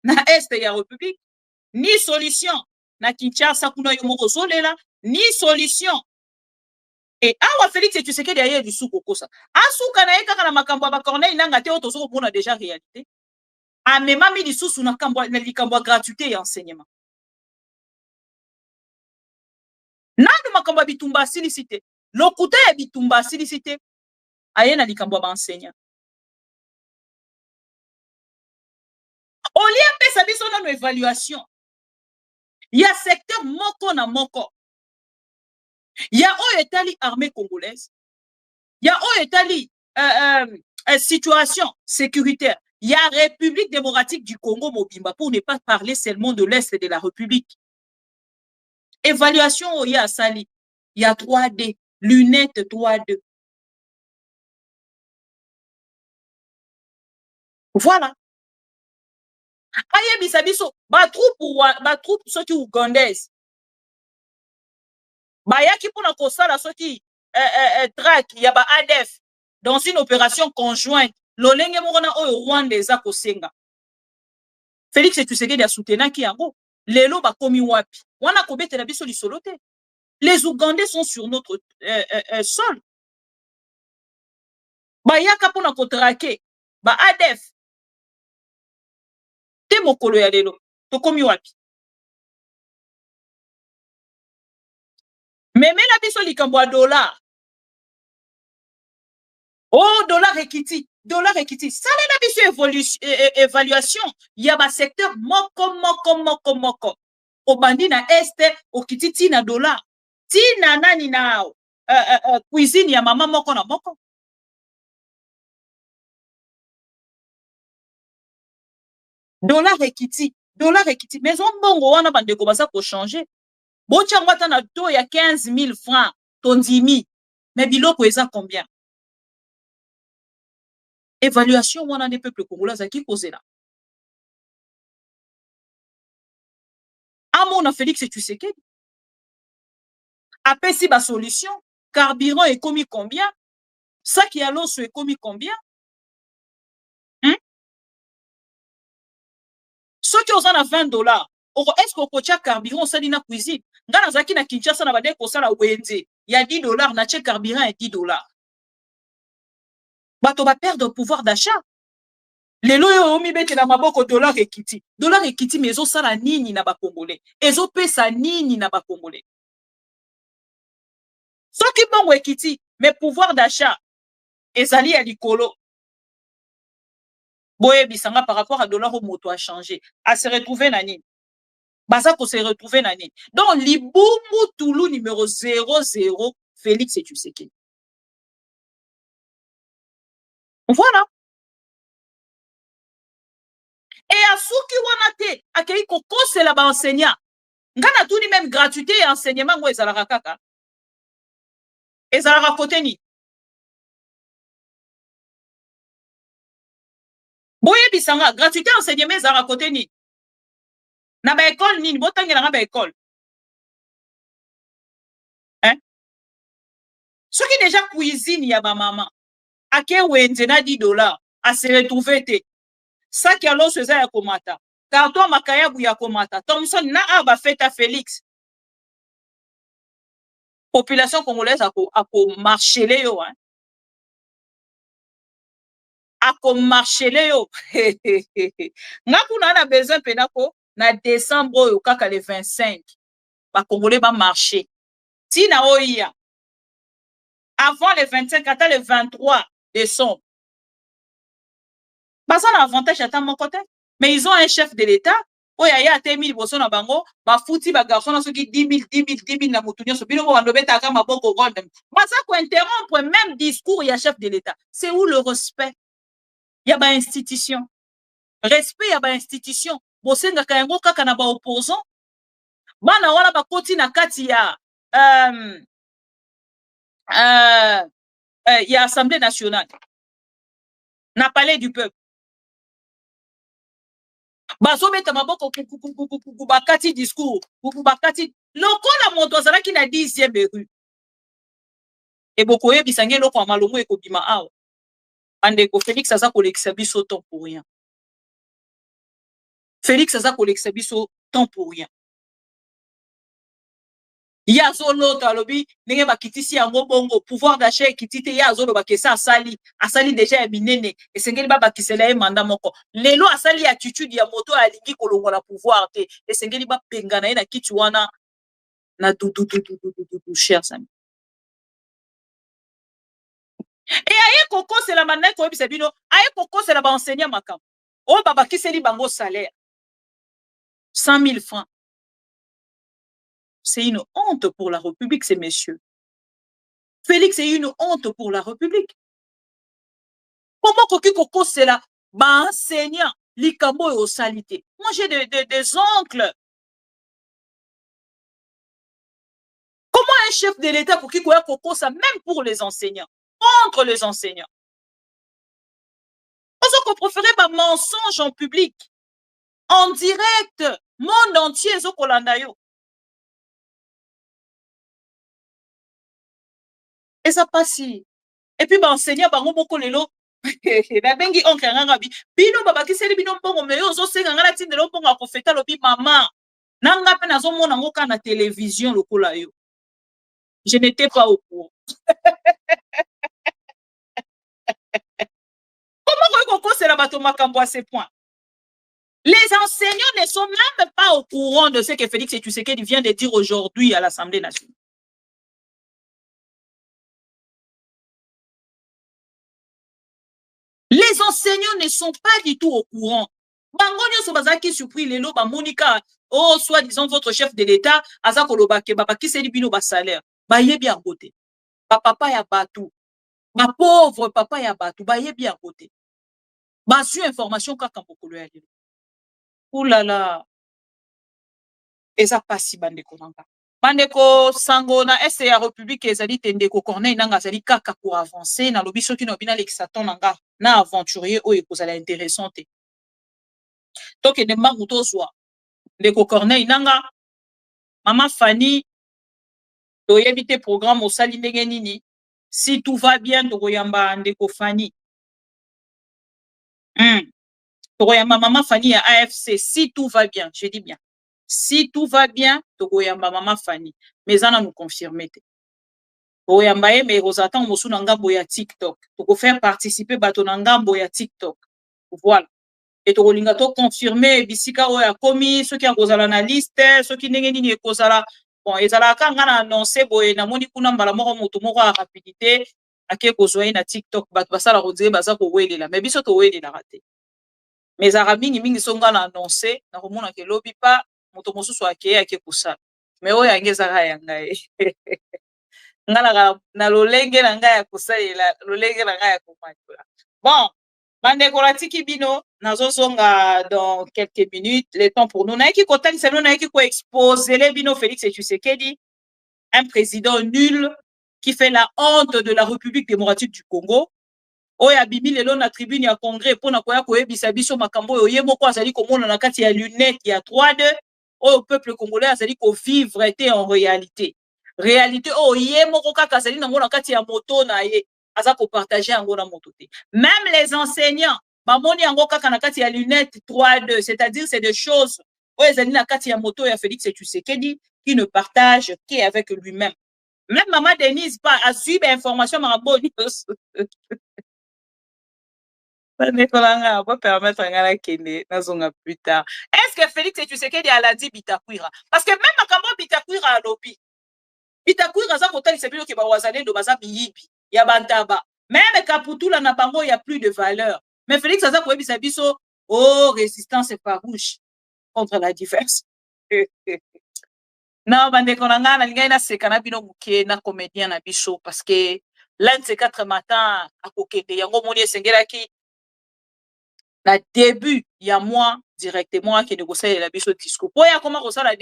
Speaker 1: na est ya République, ni solution na Kinshasa kuna yomoko zolela, ni solution. Et awa Félix et Tshisekedi derrière du sou kokosa. Asuka na eka na makambo ba Corneille nanga te oto soko pona déjà réalité. A mema mi lisusu na kambo na likambo gratuité et enseignement. Nanu makambo bitumba silicité. Lokuta ya bitumba silicité. Ayena likambo ba enseignant. Olia pesa biso na évaluation. Il y a secteur moko na moko. Il y a au etali armée congolaise. Il y a au etali situation sécuritaire. Il y a République démocratique du Congo Mobimba pour ne pas parler seulement de l'Est de la République. Évaluation il y a Sali. Il y a 3D. Lunettes 3D. Voilà. Aye bisabiso ba troupe soki ougandaise. Ba yaki pona kosala soki track ya ba ADF dans une opération conjointe. Lolenge mokona oyo Rwanda eza kosenga. Félix Tshisekedi a soutenaki yango. Lelo ba komi wapi. Wana kobetela biso lisolo te. Les Ougandais sont sur notre sol. Ba yaka pona kotrake ba ADF. Te mokolo ya lelo. To komi wapi. Memela biso likambo ya dollar. Oh, dollar ekiti. Dollar ekiti. Sale na biso évaluation. Ya ba secteur moko. Obandi na este, okiti tina dollar. Tina nani na cuisine ya mama moko na moko. Dollar ekiti. Maison bongo wana bandeko baza ko changer. Bocha ngwata na to ya 15 000 francs, ton 10 000. Mais biloko eza combien? Évaluation wana des peuples congolais à qui causer là. Amon a Félix et Tshisekedi. Après si ba solution, carburant est commis combien? Ça qui a l'os est commis combien? Ceux qui ont $20. Est-ce qu'on peut faire carburant ça na cuisine? Ngana zaki na Kinshasa na bade ko sala wenze. Il y a $10 na che carburant et $10. Bato ba perdre pouvoir d'achat. Lelo yo mi bete na maboko dollar ekiti. Dollar ekiti mezo sala nini na ba congolais. Ezo pesa nini na ba congolais. Soki bongo ekiti, mais pouvoir d'achat ezali ya likolo. Boye bisanga par rapport à dollar au moto a changé. A se retrouver na nini. Baza ko se retrouver nani. Donc, Libumbu Toulou numéro 00, Félix et Tshisekedi. Voilà. Et à Souki Wanate, à Kei Koko, c'est là-bas enseignant. Ngana tout ni même gratuité et enseignement, moi, ezalaka kaka. Ezalaka côté ni. Boye bisanga, gratuité enseignement, ezalaka côté ni. Na ba école ni, botangela na ba école. Hein? Ce qui déjà cuisine ya ba maman. Ake wenze na $10, à se retrouver te. Ça qui alors faisait ya komata. Carton makayabu ya komata. Thomson na aba feta Félix. Population congolaise a marché les yo, hein. A marché les yo. Nga kuna na besoin penako na décembre yo kaka le 25. Ba congolais ba marché. Si na oya. Avant le 25, attends le 23 décembre. Bah ça l'avantage à mon côté. Mais ils ont un chef de l'État. Oh ya ya 10 000 bosso na bango. Ba fouti ba garçon na soki 10 000 na mutunyo so bino ba ndobeta ka maboko gold. Bah ça ko interrompre même discours ya chef de l'État. C'est où le respect? Ya ba institution. Respect ya ba institution. Bosenga ka yango kaka na ba opposant. Bana wala ba koti na kati ya il y a Assemblée nationale. Na palais du peuple. Bazo beta maboko bakati discours. Bakati. Lokola moto azalaki na 10e rue. Et boko yebisange loko ya malongo ekobima awa. Andeko Félix aza kolekisa biso temps pour rien. Félix aza kolekisa biso temps pour rien. Ya zolo talobi ndenge bakitisi yango bongo pouvoir d'achat kitite ya zolo bakesa asali déjà ya binene esengeli ba bakisela e manda moko lelo asali attitude ya moto alingi kolongola pouvoir te esengeli ba pengana na kiti wana na du cher sami et aye koko c'est la manne ko ebisa bino aye koko c'est la ba enseignant makam o baba kiseli bango salaire 100 000 francs. C'est une honte pour la République, ces messieurs. Félix est une honte pour la République. Comment Koko c'est là? Bah, enseignant, l'Ikambo est aux salités. Moi, j'ai des oncles. Comment un chef de l'État pour Kiko Koko ça, même pour les enseignants, contre les enseignants? Parce qu'on préférait un mensonge en public, en direct, monde entier, Zokolandayo. Et ça passe. Et puis, bah, enseignant, bah, on lelo. La bengi oncle ngabi. Bino baba kiseli bino mbongo me yo zo senga ngala tinde lo mbongo akofeta lobi mama. Nanga pe nazo mona ngoka na télévision lokola yo. Je n'étais pas au courant. Comment c'est la bateau makambo à ces points? Les enseignants ne sont même pas au courant de ce que Félix Tshisekedi vient de dire aujourd'hui à l'Assemblée nationale. Les enseignants ne sont pas du tout au courant. Bangonio Sobazaki surpris les loba Monica, oh, soi-disant votre chef de l'État, Azakolobake, Baba qui s'est dit bino bas salaire. Ba yebi à côté. Ba papa ya batou. Ma pauvre papa ya batou. Ba yebi à côté. Ba su information kakambokolo ya lelo. Ouh là là. Eza pasi bandeko nanga. Bandeko sango na SCA République ezali tendeko Corneille nanga zali kaka pour avancer na lobi soki no bina l'exaton nanga na aventurier oyo kozala intéressante. Donc de maruto soa ndeko Corneille nanga Maman Fanny to yebite programme au sali ndenge nini si tout va bien to koyamba ndeko Fanny. To koyamba Maman Fanny à AFC si tout va bien, je dis bien. Si tout va bien, Togoyamba Maman Fanny. Mais on a nous confirmé. Togoyamba mais Rosatan Mosu Nangambo ya TikTok. Togo faire participer Batonangambo ya TikTok. Voilà. Et Togolinga to confirmé bisika o ya komi ceux qui a kozala na liste, ceux qui ndenge nini ekozala. Bon, ezala kanga na annoncer boye na moni kuna mbala moko moto moko a rapidité ake kozwa na TikTok bat basala rodie baza ko welela. Mais biso to welela raté. Mais aramingi mingi songa na annoncer na komona ke lobi pa moto mosusu ake kusala me oyo angezaka ya ngai ngala na lolenge na ngai ya kusalela lolenge na ngai ya komatola. Bon, bandeko latiki bino nazozonga dans quelques minutes le temps pour nous naiki kotalisa bino naiki ko exposer le bino Félix Tshisekedi, un président nul qui fait la honte de la République démocratique du Congo. Oya bimi lelo na tribune ya congrès pona koya koyebisa biso makambo oyo ye moko azali komona na kati ya lunette ya 3D oyo peuple congolais azali ko vivre était en réalité oyo ye moko kaka azali nango na kati ya moto na ye aza ko partager yango na moto te. Même les enseignants bamoni yango kaka na kati ya lunette 3D, c'est-à-dire c'est des choses oyo ezali na kati ya moto ya Félix Tshisekedi qui ne partage qu'avec lui-même. Même maman Denise pas a suivi information maraboni. On va permettre à Kende nazonga plus tard. Est-ce que Félix Tshisekedi a dit Bitakwira? Parce que même Makambo Bitakwira a lobby. Bitakwira za kotali sebilo ke ba wazalendo baza biyibi ya bantaba. Même Kaputula na bango il y a plus de valeur. Mais Félix aza ko yebisa biso oh résistance farouche contre la diverse. Non bandeko na ngana linga ina sekana bino muke na comédien na biso parce que l'un de ces 4 matins à kokende yango moni esengelaki na début il y a moi directement qui négociait la biso discours. Pour y a comment ça la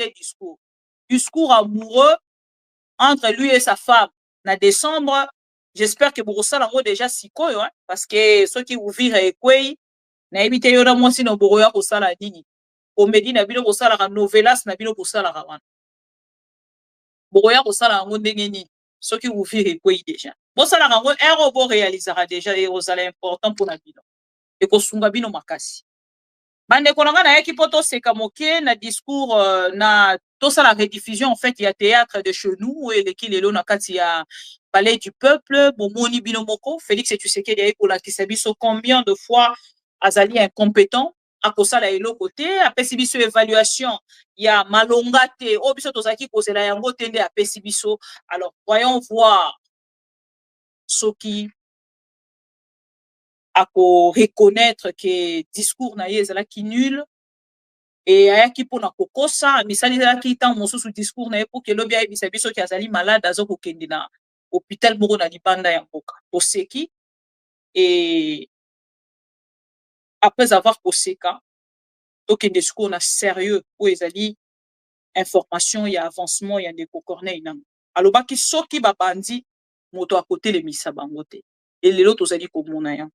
Speaker 1: discours amoureux entre lui et sa femme na décembre. J'espère que vous ressentez déjà siko hein, parce que ceux qui vous virent et quoi na évité yona moi si no boroya ko sala dini. Comédie na bino ko sala ka novelas na bino ko sala ka wana. Boroya ko sala ngo ndenge ni ceux qui vous virent et quoi déjà. Bon sala ngo un robot réalisera déjà et aux important pour na bino. Et kosunga bino makasi. Bande konanga na yaki poto seka moke na discours na tout ça la rediffusion en fait il y a théâtre de chez nous et les kilelo na kati ya palais du peuple bomoni bino moko Félix Tshisekedi ya ko la kisabiso combien de fois azali incompétent à kosala elo côté apesi biso évaluation il y a malongate o biso tozaki kozela yango tende apesi biso. Alors voyons voir ce qui à reconnaître que discours na yezala ki nul et ayaki pona kokosa misali zala ki tant mosusu discours na pour que lobi ayebisa biso ki azali malade azoko kende na hôpital moko na libanda ya mboka poseki et après avoir poseka tokende discours na sérieux ou ezali information ya avancement ya ndeko Corneille nango alobaki soki babandi moto à côté le misa bango te et lelo tozali komona ya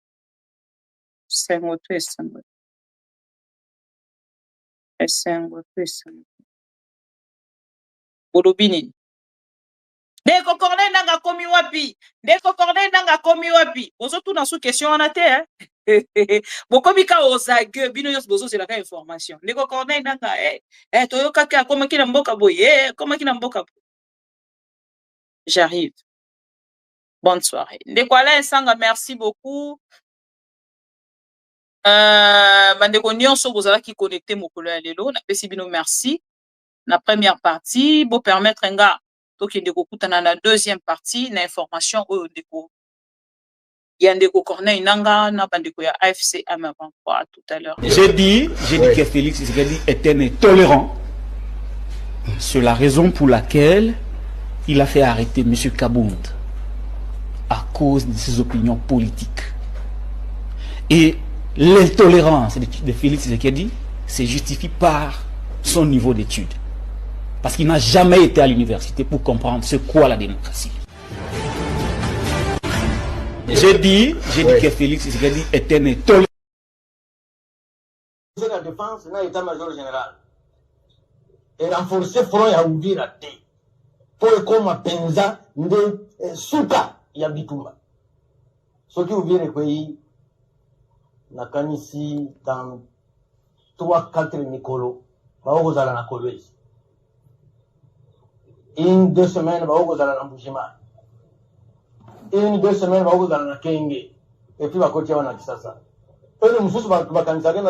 Speaker 1: Bolobini. Ndeko Corneille nanga komi wapi? Ndeko Corneille nanga komi wapi? Bozo tout dans sous question en ate hein. Bokomi ka ozage bino yos bozo c'est la information. Ndeko Corneille nanga toyoka ka koma kina mboka boye koma kina mboka. J'arrive. Bonne soirée. Ndeko Alain Sanga merci beaucoup. Bandeko nyonso bozala ki connecté mokolo ya lelo na pesi bino merci na première partie bo permettre nga tokende kokutana na deuxième partie na information oyo ndeko ya ndeko Corneille nanga na bandeko ya AFC M23 tout à l'heure.
Speaker 4: J'ai dit que Félix Tshisekedi était intolérant. C'est la raison pour laquelle il a fait arrêter M. Kabound à cause de ses opinions politiques. Et l'intolérance de Félix Tshisekedi se justifie par son niveau d'études. Parce qu'il n'a jamais été à l'université pour comprendre ce qu'est la démocratie. J'ai dit que Félix Tshisekedi était intolérant.
Speaker 3: La défense n'a état-major général. Et renforcer front à ouvrir la tête. Pour comme penza de souka ya bitumba. Ce qui ouvre le pays. Nakanisi dans 3-4 Nicolo, Baogozala na Kolwezi. Une 2 semaines, Baogozala na Mbujima. Une 2 semaines, Baogozala na Kenge. Et puis Bakotia na Kisasa. Eux, nous sommes bakanisage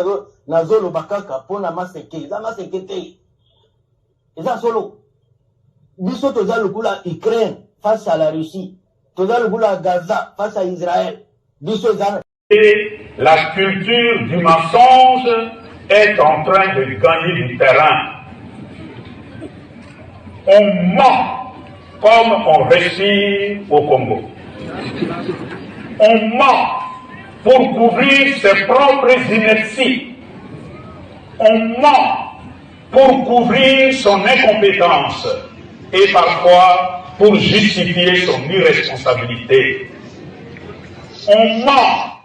Speaker 3: na zolo bakaka pona maseke. Za maseke te. Eza solo. Biso toza lukula Ukraine face à la Russie. Toza lukula Gaza face à Israël. Biso za
Speaker 2: Et la culture du mensonge est en train de gagner du terrain. On ment comme on respire au Congo. On ment pour couvrir ses propres inerties. On ment pour couvrir son incompétence et parfois pour justifier son irresponsabilité. On ment